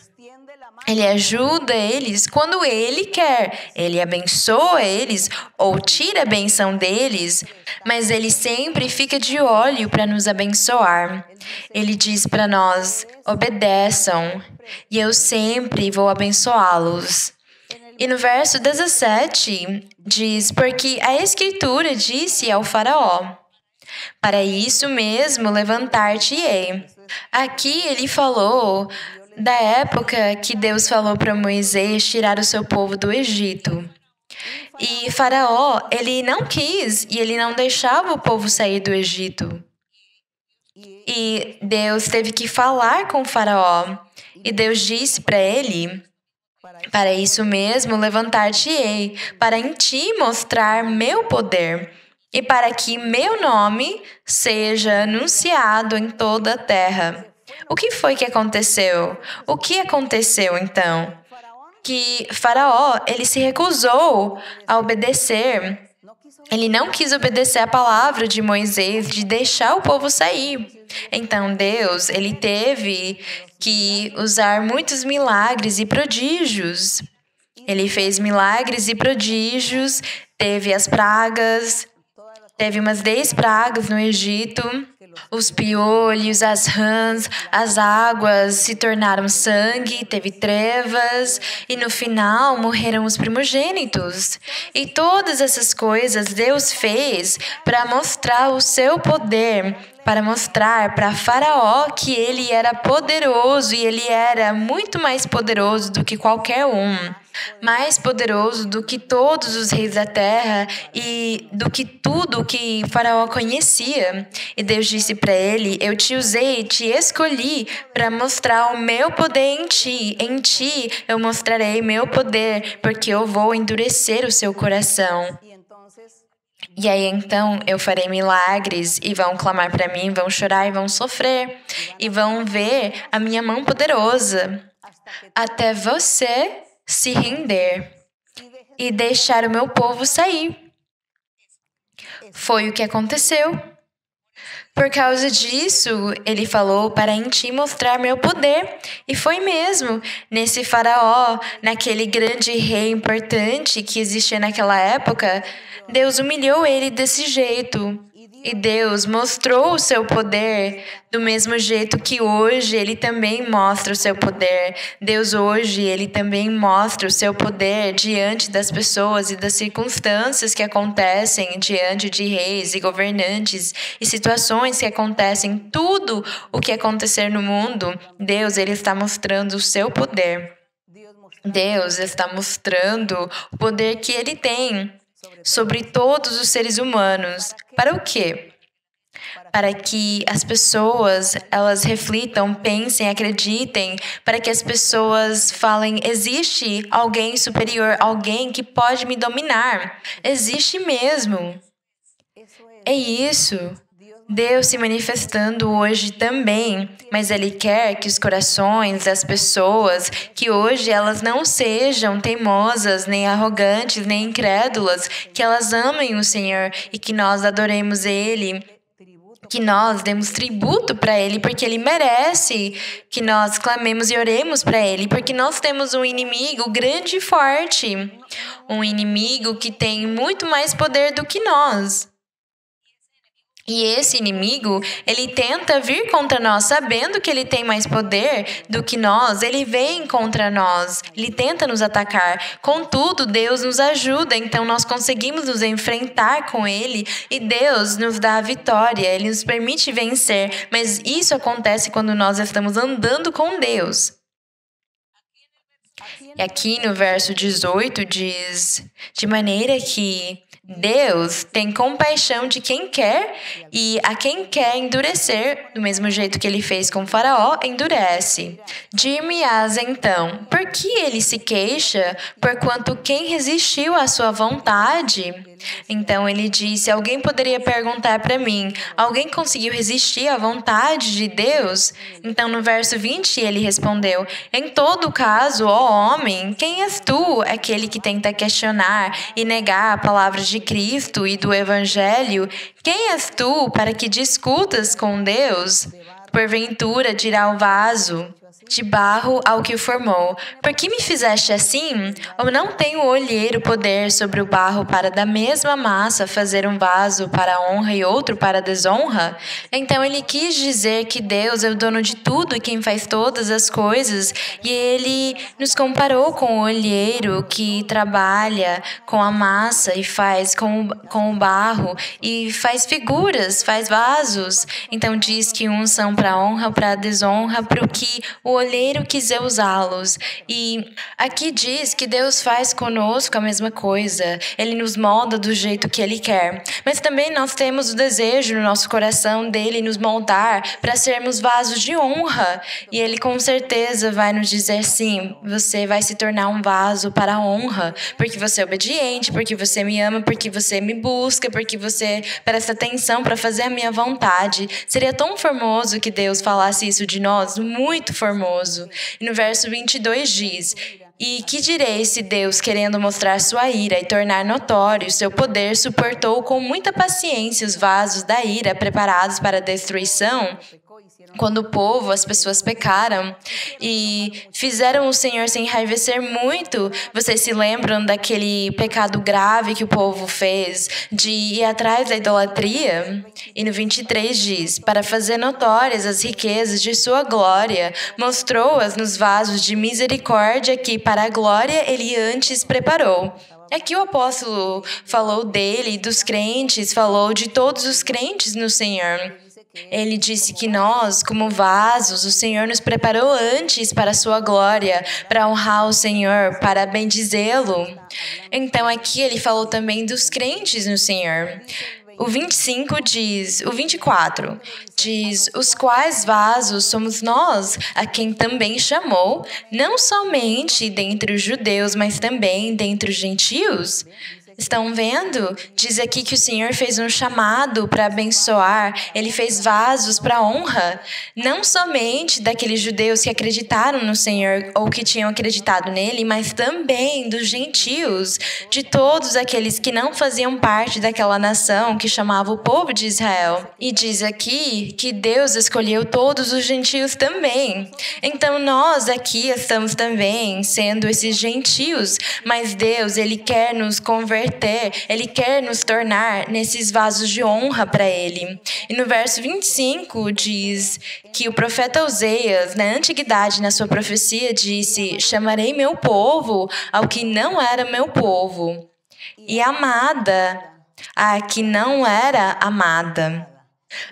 Ele ajuda eles quando Ele quer. Ele abençoa eles ou tira a benção deles, mas Ele sempre fica de olho para nos abençoar. Ele diz para nós: obedeçam, e eu sempre vou abençoá-los. E no verso 17 diz: porque a Escritura disse ao faraó: para isso mesmo levantar-te-ei. Aqui ele falou da época que Deus falou para Moisés tirar o seu povo do Egito. E Faraó, ele não quis e ele não deixava o povo sair do Egito. E Deus teve que falar com Faraó. E Deus disse para ele: para isso mesmo levantar-te-ei, para em ti mostrar meu poder, e para que meu nome seja anunciado em toda a terra. O que foi que aconteceu? O que aconteceu então? Que Faraó, ele se recusou a obedecer. Ele não quis obedecer a palavra de Moisés de deixar o povo sair. Então Deus, ele teve que usar muitos milagres e prodígios. Ele fez milagres e prodígios, teve as pragas, teve umas 10 pragas no Egito. Os piolhos, as rãs, as águas se tornaram sangue, teve trevas, e no final morreram os primogênitos. E todas essas coisas Deus fez para mostrar o seu poder, para mostrar para Faraó que ele era poderoso e ele era muito mais poderoso do que qualquer um. Mais poderoso do que todos os reis da terra e do que tudo que Faraó conhecia. E Deus disse para ele: eu te usei, te escolhi para mostrar o meu poder em ti. Em ti eu mostrarei meu poder, porque eu vou endurecer o seu coração. E aí então eu farei milagres e vão clamar para mim, vão chorar e vão sofrer. E vão ver a minha mão poderosa até você se render e deixar o meu povo sair. Foi o que aconteceu. Por causa disso, ele falou para em ti mostrar meu poder. E foi mesmo. Nesse faraó, naquele grande rei importante que existia naquela época, Deus humilhou ele desse jeito. E Deus mostrou o seu poder do mesmo jeito que hoje Ele também mostra o seu poder. Deus hoje, Ele também mostra o seu poder diante das pessoas e das circunstâncias que acontecem diante de reis e governantes e situações que acontecem. Tudo o que acontecer no mundo, Deus, Ele está mostrando o seu poder. Deus está mostrando o poder que Ele tem sobre todos os seres humanos. Para o quê? Para que as pessoas, elas reflitam, pensem, acreditem, para que as pessoas falem: existe alguém superior, alguém que pode me dominar. Existe mesmo. É isso. Deus se manifestando hoje também, mas Ele quer que os corações das pessoas, que hoje elas não sejam teimosas, nem arrogantes, nem incrédulas, que elas amem o Senhor e que nós adoremos Ele, que nós demos tributo para Ele, porque Ele merece que nós clamemos e oremos para Ele, porque nós temos um inimigo grande e forte, um inimigo que tem muito mais poder do que nós. E esse inimigo, ele tenta vir contra nós, sabendo que ele tem mais poder do que nós, ele vem contra nós, ele tenta nos atacar. Contudo, Deus nos ajuda, então nós conseguimos nos enfrentar com ele e Deus nos dá a vitória, ele nos permite vencer. Mas isso acontece quando nós estamos andando com Deus. E aqui no verso 18 diz: de maneira que Deus tem compaixão de quem quer e a quem quer endurecer, do mesmo jeito que ele fez com Faraó, endurece. Dir-me-ás então, por que ele se queixa, porquanto quem resistiu à sua vontade? Então ele disse: alguém poderia perguntar para mim, alguém conseguiu resistir à vontade de Deus? Então no verso 20 ele respondeu: em todo caso, ó homem, quem és tu, aquele que tenta questionar e negar a palavra de de Cristo e do Evangelho, quem és tu para que discutas com Deus? Porventura dirá o vaso de barro ao que o formou: por que me fizeste assim? Ou não tem o olheiro poder sobre o barro para da mesma massa fazer um vaso para a honra e outro para a desonra? Então ele quis dizer que Deus é o dono de tudo e quem faz todas as coisas, e ele nos comparou com o olheiro que trabalha com a massa e faz com o barro e faz figuras, faz vasos. Então diz que uns são para a honra, para a desonra, para o que o olheiro quiser usá-los. E aqui diz que Deus faz conosco a mesma coisa. Ele nos molda do jeito que Ele quer. Mas também nós temos o desejo no nosso coração dele nos moldar para sermos vasos de honra. E Ele com certeza vai nos dizer sim, você vai se tornar um vaso para a honra, porque você é obediente, porque você me ama, porque você me busca, porque você presta atenção para fazer a minha vontade. Seria tão formoso que Deus falasse isso de nós, muito formoso. E no verso 22 diz: e que direi se Deus, querendo mostrar sua ira e tornar notório seu poder, suportou com muita paciência os vasos da ira preparados para a destruição? Quando o povo, as pessoas pecaram e fizeram o Senhor se enraivecer muito, vocês se lembram daquele pecado grave que o povo fez de ir atrás da idolatria? E no 23 diz: para fazer notórias as riquezas de sua glória, mostrou-as nos vasos de misericórdia que para a glória ele antes preparou. Aqui o apóstolo falou dele, dos crentes, falou de todos os crentes no Senhor. Ele disse que nós, como vasos, o Senhor nos preparou antes para a sua glória, para honrar o Senhor, para bendizê-lo. Então aqui ele falou também dos crentes no Senhor. O 24 diz: os quais vasos somos nós, a quem também chamou, não somente dentre os judeus, mas também dentre os gentios. Estão vendo? Diz aqui que o Senhor fez um chamado para abençoar, Ele fez vasos para honra, não somente daqueles judeus que acreditaram no Senhor ou que tinham acreditado nele, mas também dos gentios, de todos aqueles que não faziam parte daquela nação que chamava o povo de Israel. E diz aqui que Deus escolheu todos os gentios também. Então nós aqui estamos também sendo esses gentios, mas Deus, Ele quer nos converter, Ele quer nos tornar nesses vasos de honra para Ele. E no verso 25 diz que o profeta Oseias, na antiguidade, na sua profecia, disse: chamarei meu povo ao que não era meu povo, e amada a que não era amada.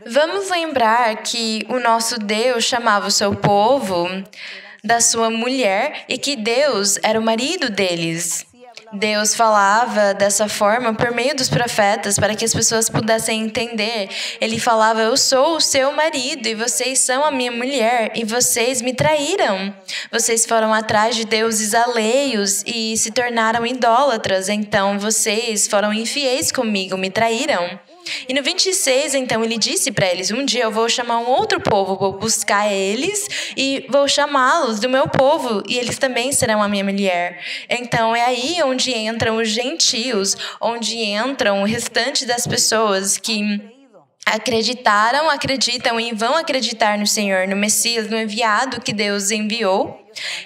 Vamos lembrar que o nosso Deus chamava o seu povo da sua mulher e que Deus era o marido deles. Deus falava dessa forma por meio dos profetas para que as pessoas pudessem entender. Ele falava: eu sou o seu marido e vocês são a minha mulher e vocês me traíram. Vocês foram atrás de deuses alheios e se tornaram idólatras. Então vocês foram infiéis comigo, me traíram. E no 26, então, ele disse para eles: um dia eu vou chamar um outro povo, vou buscar eles e vou chamá-los do meu povo, e eles também serão a minha mulher. Então, é aí onde entram os gentios, onde entram o restante das pessoas que acreditam e vão acreditar no Senhor, no Messias, no enviado que Deus enviou.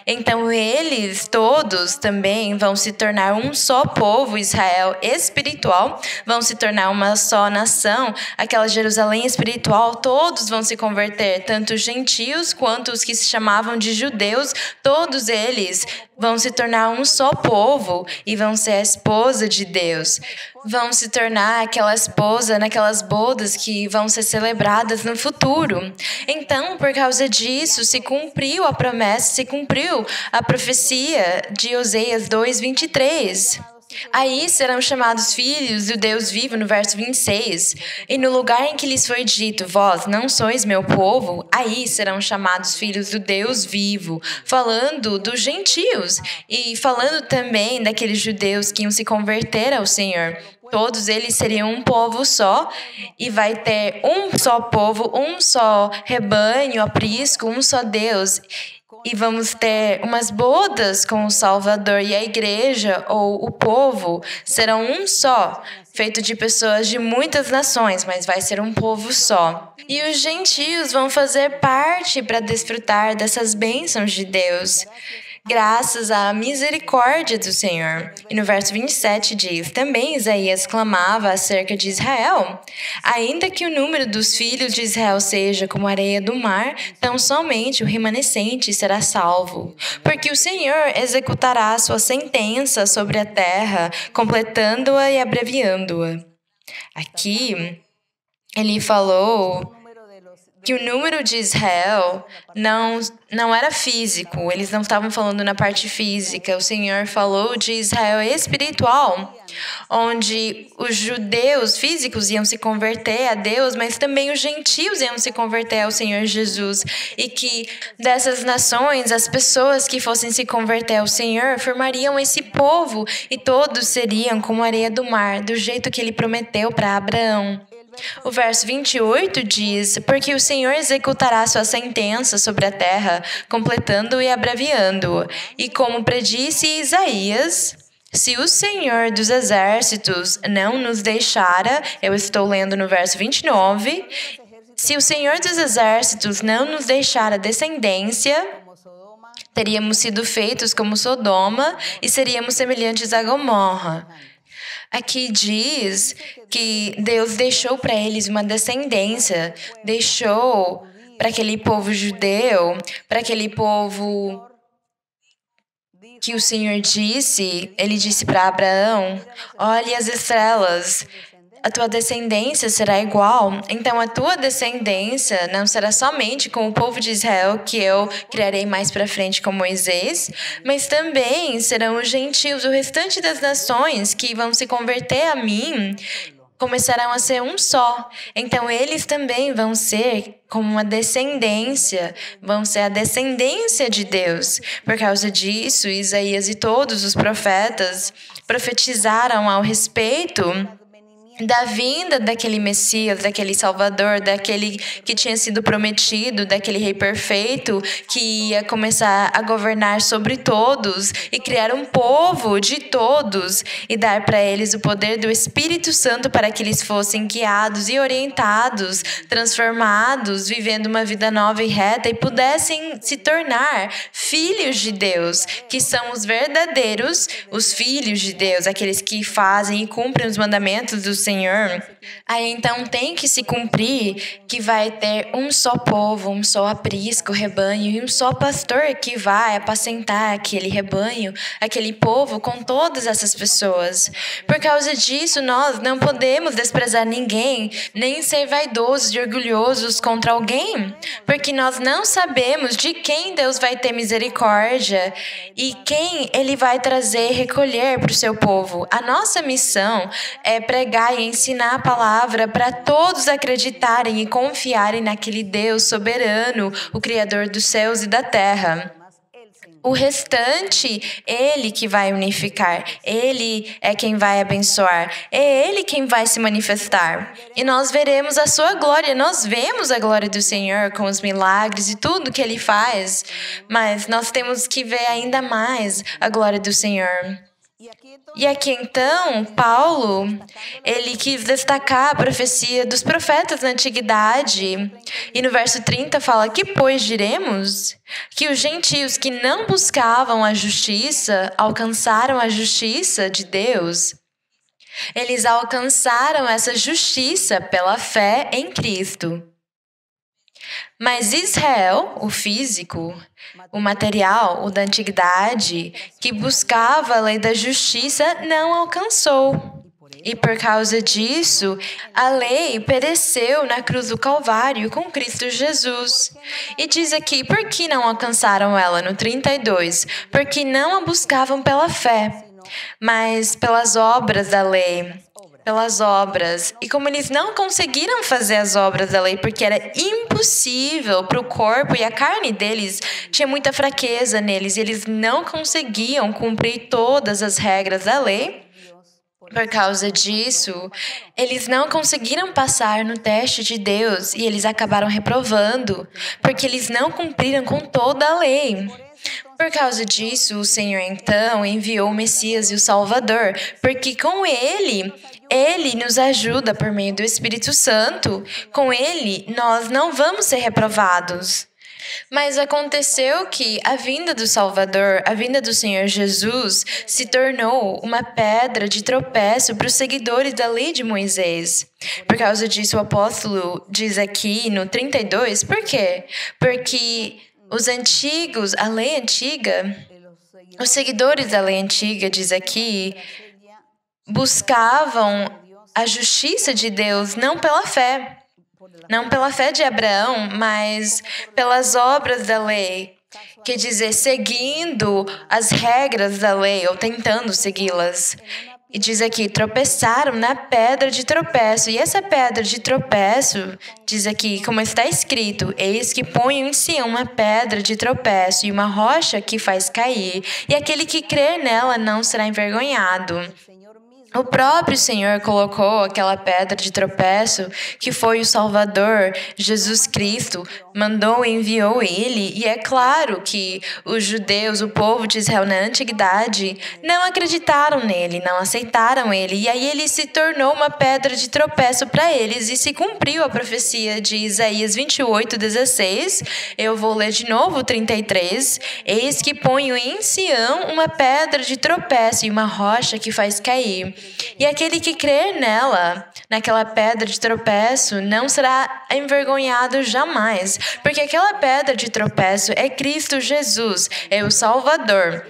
Então eles todos também vão se tornar um só povo, Israel espiritual, vão se tornar uma só nação, aquela Jerusalém espiritual, todos vão se converter, tanto os gentios quanto os que se chamavam de judeus, todos eles vão se tornar um só povo e vão ser a esposa de Deus. Vão se tornar aquela esposa naquelas bodas que vão ser celebradas no futuro. Então, por causa disso, se cumpriu a promessa, se cumpriu a profecia de Oseias 2:23. Aí serão chamados filhos do Deus vivo, no verso 26. E no lugar em que lhes foi dito: vós não sois meu povo, aí serão chamados filhos do Deus vivo, falando dos gentios e falando também daqueles judeus que iam se converter ao Senhor. Todos eles seriam um povo só e vai ter um só povo, um só rebanho, aprisco, um só Deus. e vamos ter umas bodas com o Salvador, e a igreja ou o povo serão um só, feito de pessoas de muitas nações, mas vai ser um povo só. E os gentios vão fazer parte para desfrutar dessas bênçãos de Deus, graças à misericórdia do Senhor. E no verso 27 diz: também Isaías clamava acerca de Israel: ainda que o número dos filhos de Israel seja como a areia do mar, tão somente o remanescente será salvo. Porque o Senhor executará a sua sentença sobre a terra, completando-a e abreviando-a. Aqui, ele falou que o número de Israel não era físico, eles não estavam falando na parte física. O Senhor falou de Israel espiritual, onde os judeus físicos iam se converter a Deus, mas também os gentios iam se converter ao Senhor Jesus. E que dessas nações, as pessoas que fossem se converter ao Senhor formariam esse povo, e todos seriam como a areia do mar, do jeito que ele prometeu para Abraão. O verso 28 diz: porque o Senhor executará sua sentença sobre a terra, completando e abreviando. E como predisse Isaías: se o Senhor dos exércitos não nos deixara, eu estou lendo no verso 29, se o Senhor dos exércitos não nos deixara descendência, teríamos sido feitos como Sodoma e seríamos semelhantes a Gomorra. Aqui diz que Deus deixou para eles uma descendência, deixou para aquele povo judeu, para aquele povo que o Senhor disse, ele disse para Abraão: olhe as estrelas, a tua descendência será igual. Então, a tua descendência não será somente com o povo de Israel, que eu criarei mais para frente com Moisés, mas também serão os gentios, o restante das nações que vão se converter a mim, começarão a ser um só. Então, eles também vão ser como uma descendência, vão ser a descendência de Deus. Por causa disso, Isaías e todos os profetas profetizaram ao respeito da vinda daquele Messias, daquele Salvador, daquele que tinha sido prometido, daquele Rei perfeito que ia começar a governar sobre todos e criar um povo de todos e dar para eles o poder do Espírito Santo para que eles fossem guiados e orientados, transformados, vivendo uma vida nova e reta e pudessem se tornar filhos de Deus, que são os verdadeiros, os filhos de Deus, aqueles que fazem e cumprem os mandamentos do Senhor. Aí então tem que se cumprir que vai ter um só povo, um só aprisco, rebanho, e um só pastor que vai apacentar aquele rebanho, aquele povo com todas essas pessoas. Por causa disso, nós não podemos desprezar ninguém, nem ser vaidosos e orgulhosos contra alguém, porque nós não sabemos de quem Deus vai ter misericórdia e quem Ele vai trazer e recolher para o seu povo. A nossa missão é pregar e ensinar a palavra para todos acreditarem e confiarem naquele Deus soberano, o Criador dos céus e da terra. O restante, Ele que vai unificar, Ele é quem vai abençoar, é Ele quem vai se manifestar. E nós veremos a sua glória, nós vemos a glória do Senhor com os milagres e tudo que Ele faz, mas nós temos que ver ainda mais a glória do Senhor. E aqui então, Paulo, ele quis destacar a profecia dos profetas na antiguidade. E no verso 30 fala: que pois diremos? Que os gentios que não buscavam a justiça alcançaram a justiça de Deus. Eles alcançaram essa justiça pela fé em Cristo. Mas Israel, o físico, o material, o da antiguidade, que buscava a lei da justiça, não alcançou. E por causa disso, a lei pereceu na cruz do Calvário com Cristo Jesus. E diz aqui, por que não alcançaram ela? No 32, porque não a buscavam pela fé, mas pelas obras da lei. Pelas obras. E como eles não conseguiram fazer as obras da lei, porque era impossível para o corpo e a carne deles, tinha muita fraqueza neles, e eles não conseguiam cumprir todas as regras da lei, Por causa disso, eles não conseguiram passar no teste de Deus e eles acabaram reprovando, porque eles não cumpriram com toda a lei. Por causa disso, o Senhor então enviou o Messias e o Salvador, porque com ele nos ajuda por meio do Espírito Santo. Com ele, nós não vamos ser reprovados. Mas aconteceu que a vinda do Salvador, a vinda do Senhor Jesus, se tornou uma pedra de tropeço para os seguidores da lei de Moisés. Por causa disso, o apóstolo diz aqui no 32, por quê? Porque os antigos, a lei antiga, os seguidores da lei antiga, diz aqui, buscavam a justiça de Deus não pela fé. Não pela fé de Abraão, mas pelas obras da lei. Quer dizer, seguindo as regras da lei ou tentando segui-las. E diz aqui, tropeçaram na pedra de tropeço. E essa pedra de tropeço, diz aqui, como está escrito, eis que ponho em Sião uma pedra de tropeço e uma rocha que faz cair, e aquele que crer nela não será envergonhado. O próprio Senhor colocou aquela pedra de tropeço, que foi o Salvador, Jesus Cristo, mandou e enviou ele. E é claro que os judeus, o povo de Israel na antiguidade, não acreditaram nele, não aceitaram ele. E aí ele se tornou uma pedra de tropeço para eles e se cumpriu a profecia de Isaías 28:16. Eu vou ler de novo 33. Eis que ponho em Sião uma pedra de tropeço e uma rocha que faz cair. E aquele que crer nela, naquela pedra de tropeço, não será envergonhado jamais, porque aquela pedra de tropeço é Cristo Jesus, é o Salvador.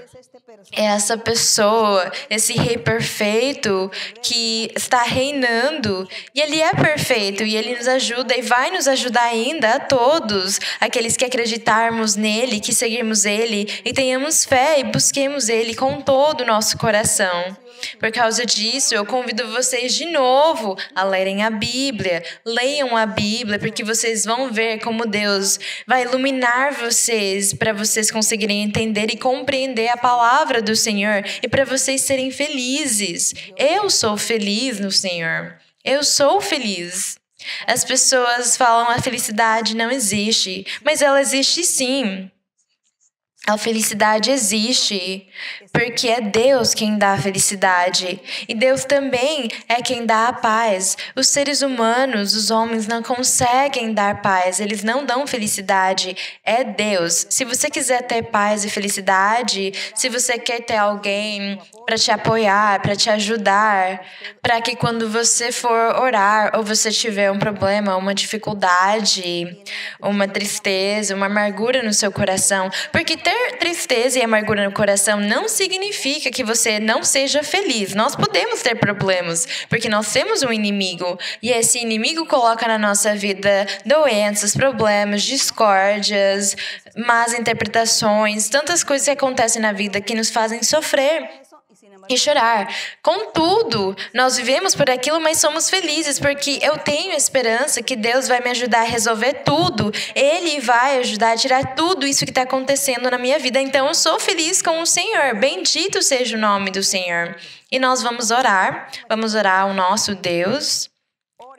É essa pessoa, esse rei perfeito que está reinando. E ele é perfeito e ele nos ajuda e vai nos ajudar ainda a todos, aqueles que acreditarmos nele, que seguirmos ele e tenhamos fé e busquemos ele com todo o nosso coração. Por causa disso, eu convido vocês de novo a lerem a Bíblia. Leiam a Bíblia, porque vocês vão ver como Deus vai iluminar vocês para vocês conseguirem entender e compreender a palavra do Senhor e para vocês serem felizes. Eu sou feliz no Senhor. Eu sou feliz. As pessoas falam a felicidade não existe, mas ela existe sim. A felicidade existe, porque é Deus quem dá a felicidade. E Deus também é quem dá a paz. Os seres humanos, os homens, não conseguem dar paz. Eles não dão felicidade. É Deus. Se você quiser ter paz e felicidade, se você quer ter alguém para te apoiar, para te ajudar, para que quando você for orar ou você tiver um problema, uma dificuldade, uma tristeza, uma amargura no seu coração, porque ter tristeza e amargura no coração não significa que você não seja feliz. Nós podemos ter problemas, porque nós temos um inimigo. E esse inimigo coloca na nossa vida doenças, problemas, discórdias, más interpretações, tantas coisas que acontecem na vida que nos fazem sofrer e chorar. Contudo, nós vivemos por aquilo, mas somos felizes, porque eu tenho esperança que Deus vai me ajudar a resolver tudo. Ele vai ajudar a tirar tudo isso que está acontecendo na minha vida. Então, eu sou feliz com o Senhor. Bendito seja o nome do Senhor. E nós vamos orar ao nosso Deus.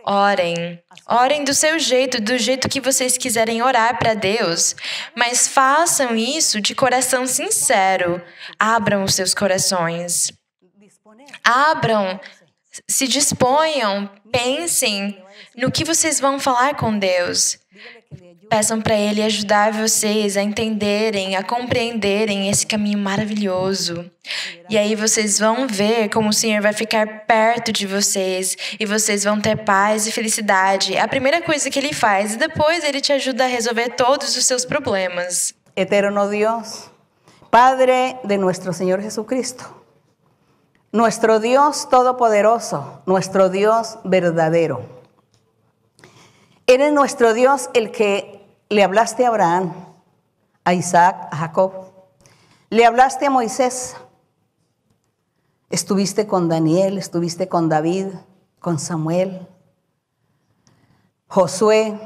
Orem do seu jeito, do jeito que vocês quiserem orar para Deus, mas façam isso de coração sincero. Abram os seus corações. Abram, se disponham, pensem no que vocês vão falar com Deus. Peçam para Ele ajudar vocês a entenderem, a compreenderem esse caminho maravilhoso. E aí vocês vão ver como o Senhor vai ficar perto de vocês e vocês vão ter paz e felicidade. É a primeira coisa que Ele faz e depois Ele te ajuda a resolver todos os seus problemas. Eterno Dios, Padre de nuestro Señor Jesucristo, nuestro Dios todopoderoso, nuestro Dios verdadero. Eres nuestro Dios el que le hablaste a Abraham, a Isaac, a Jacob. Le hablaste a Moisés. Estuviste con Daniel, estuviste con David, con Samuel, Josué,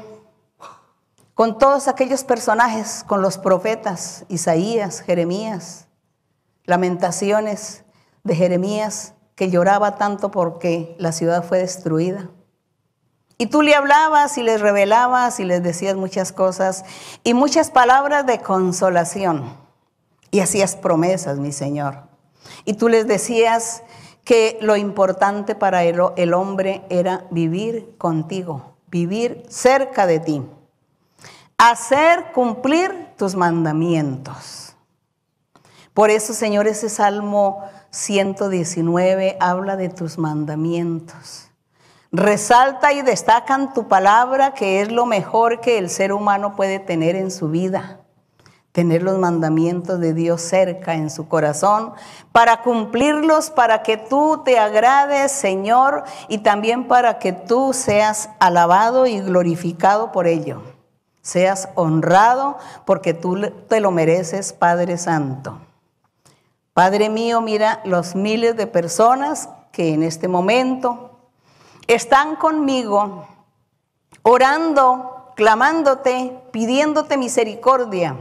con todos aquellos personajes, con los profetas, Isaías, Jeremías, Lamentaciones de Jeremías, que lloraba tanto porque la ciudad fue destruida. Y tú le hablabas y les revelabas y les decías muchas cosas y muchas palabras de consolación. Y hacías promesas, mi Señor. Y tú les decías que lo importante para el hombre era vivir contigo, vivir cerca de ti, hacer cumplir tus mandamientos. Por eso, Señor, ese Salmo 119 habla de tus mandamientos. Resalta y destacan tu palabra, que es lo mejor que el ser humano puede tener en su vida. Tener los mandamientos de Dios cerca en su corazón para cumplirlos, para que tú te agrades, Señor, y también para que tú seas alabado y glorificado por ello. Seas honrado porque tú te lo mereces, Padre Santo. Padre mío, mira los miles de personas que en este momento están conmigo, orando, clamándote, pidiéndote misericordia.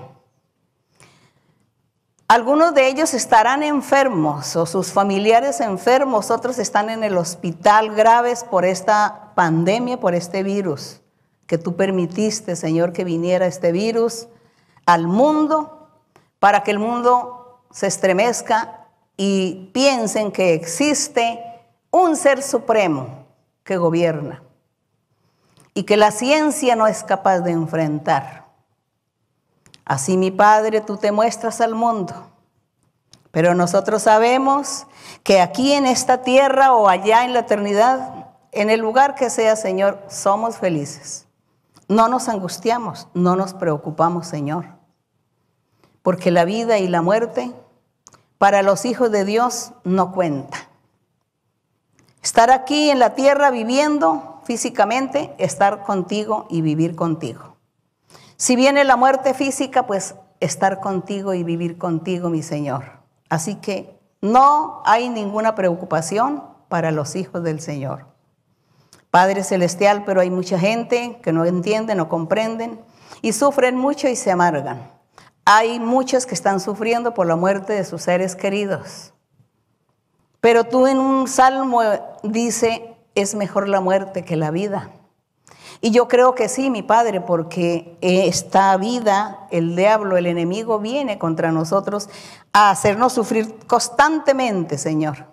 Algunos de ellos estarán enfermos o sus familiares enfermos, otros están en el hospital graves por esta pandemia, por este virus, que tú permitiste, Señor, que viniera este virus al mundo para que el mundo se estremezca y piensen que existe un ser supremo que gobierna y que la ciencia no es capaz de enfrentar. Así, mi Padre, tú te muestras al mundo, pero nosotros sabemos que aquí en esta tierra o allá en la eternidad, en el lugar que sea, Señor, somos felices. No nos angustiamos, no nos preocupamos, Señor, porque la vida y la muerte para los hijos de Dios no cuenta. Estar aquí en la tierra viviendo físicamente, estar contigo y vivir contigo. Si viene la muerte física, pues estar contigo y vivir contigo, mi Señor. Así que no hay ninguna preocupación para los hijos del Señor. Padre Celestial, pero hay mucha gente que no entiende, no comprenden y sufren mucho y se amargan. Hay muchos que están sufriendo por la muerte de sus seres queridos. Pero tú en un salmo dice, es mejor la muerte que la vida. Y yo creo que sí, mi Padre, porque esta vida, el diablo, el enemigo, viene contra nosotros a hacernos sufrir constantemente, Señor.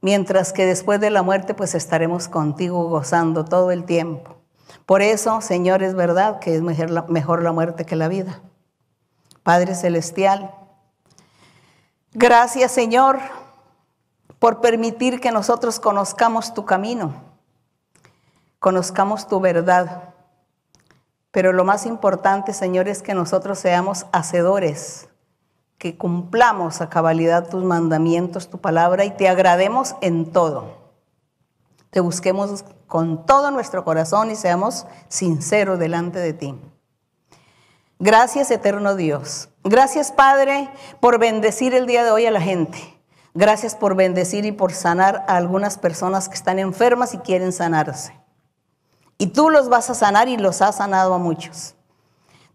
Mientras que después de la muerte, pues estaremos contigo gozando todo el tiempo. Por eso, Señor, es verdad que es mejor la muerte que la vida. Padre Celestial, gracias, Señor, por permitir que nosotros conozcamos tu camino, conozcamos tu verdad. Pero lo más importante, Señor, es que nosotros seamos hacedores, que cumplamos a cabalidad tus mandamientos, tu palabra, y te agrademos en todo. Te busquemos con todo nuestro corazón y seamos sinceros delante de ti. Gracias, eterno Dios. Gracias, Padre, por bendecir el día de hoy a la gente. Gracias por bendecir y por sanar a algunas personas que están enfermas y quieren sanarse. Y tú los vas a sanar y los has sanado a muchos.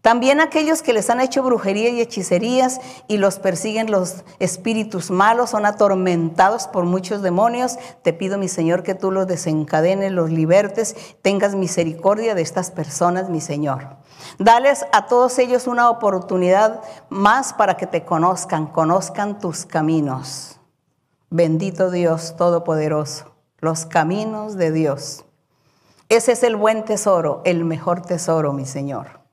También aquellos que les han hecho brujería y hechicerías y los persiguen los espíritus malos, son atormentados por muchos demonios. Te pido, mi Señor, que tú los desencadenes, los libertes, tengas misericordia de estas personas, mi Señor. Dales a todos ellos una oportunidad más para que te conozcan, conozcan tus caminos. Bendito Dios Todopoderoso, los caminos de Dios. Ese es el buen tesoro, el mejor tesoro, mi Señor.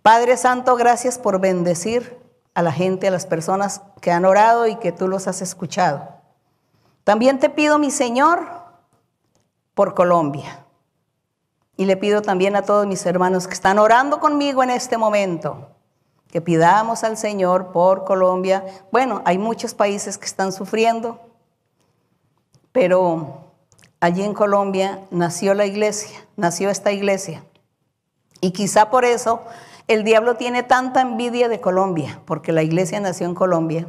Padre Santo, gracias por bendecir a la gente, a las personas que han orado y que tú los has escuchado. También te pido, mi Señor, por Colombia. Y le pido también a todos mis hermanos que están orando conmigo en este momento, que pidamos al Señor por Colombia. Bueno, hay muchos países que están sufriendo, pero allí en Colombia nació la iglesia, nació esta iglesia. Y quizá por eso el diablo tiene tanta envidia de Colombia, porque la iglesia nació en Colombia.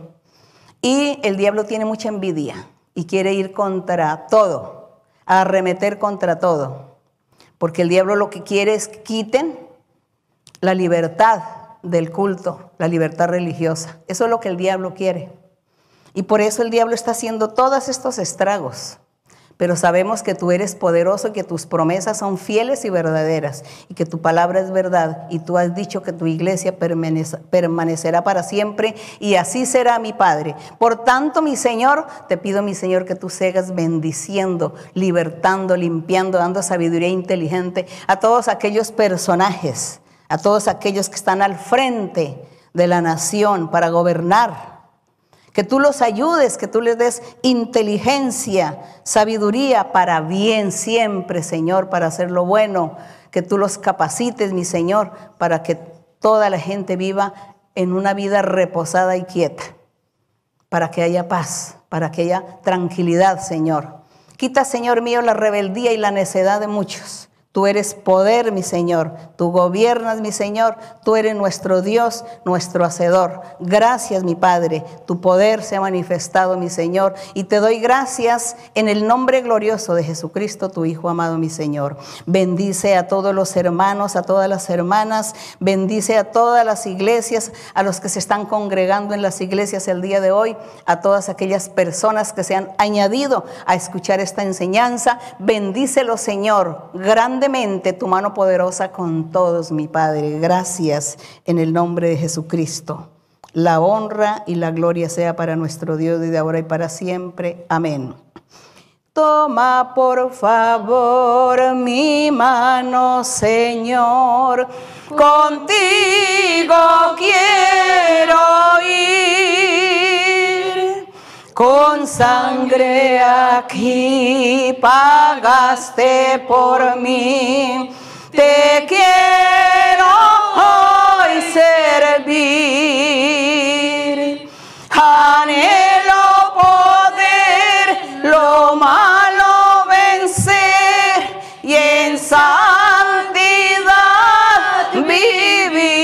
Y el diablo tiene mucha envidia y quiere ir contra todo, a arremeter contra todo. Porque el diablo lo que quiere es que quiten la libertad del culto, la libertad religiosa. Eso es lo que el diablo quiere. Y por eso el diablo está haciendo todos estos estragos. Pero sabemos que tú eres poderoso, que tus promesas son fieles y verdaderas, y que tu palabra es verdad, y tú has dicho que tu iglesia permanecerá para siempre, y así será, mi Padre. Por tanto, mi Señor, te pido, mi Señor, que tú sigas bendiciendo, libertando, limpiando, dando sabiduría inteligente a todos aquellos personajes, a todos aquellos que están al frente de la nación para gobernar. Que tú los ayudes, que tú les des inteligencia, sabiduría para bien siempre, Señor, para hacer lo bueno. Que tú los capacites, mi Señor, para que toda la gente viva en una vida reposada y quieta. Para que haya paz, para que haya tranquilidad, Señor. Quita, Señor mío, la rebeldía y la necedad de muchos. Tú eres poder, mi Señor. Tú gobiernas, mi Señor. Tú eres nuestro Dios, nuestro Hacedor. Gracias, mi Padre. Tu poder se ha manifestado, mi Señor. Y te doy gracias en el nombre glorioso de Jesucristo, tu Hijo amado, mi Señor. Bendice a todos los hermanos, a todas las hermanas. Bendice a todas las iglesias, a los que se están congregando en las iglesias el día de hoy. A todas aquellas personas que se han añadido a escuchar esta enseñanza. Bendícelos, Señor. Grandemente tu mano poderosa con todos, mi Padre. Gracias en el nombre de Jesucristo. La honra y la gloria sea para nuestro Dios desde ahora y para siempre. Amén. Toma por favor mi mano, Señor. Contigo quiero ir. Con sangre aquí pagaste por mí. Te quiero hoy servir. Anhelo poder lo malo vencer y en santidad vivir.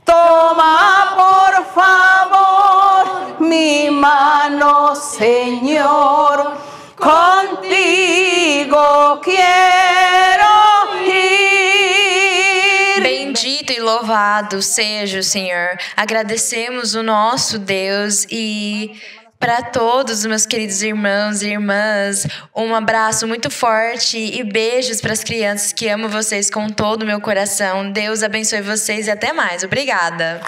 Toma por favor mi mano, Señor, contigo quiero ir. Bendito e louvado seja o Senhor. Agradecemos o nosso Deus e para todos os meus queridos irmãos e irmãs, um abraço muito forte e beijos para as crianças que amo vocês com todo o meu coração. Deus abençoe vocês e até mais. Obrigada.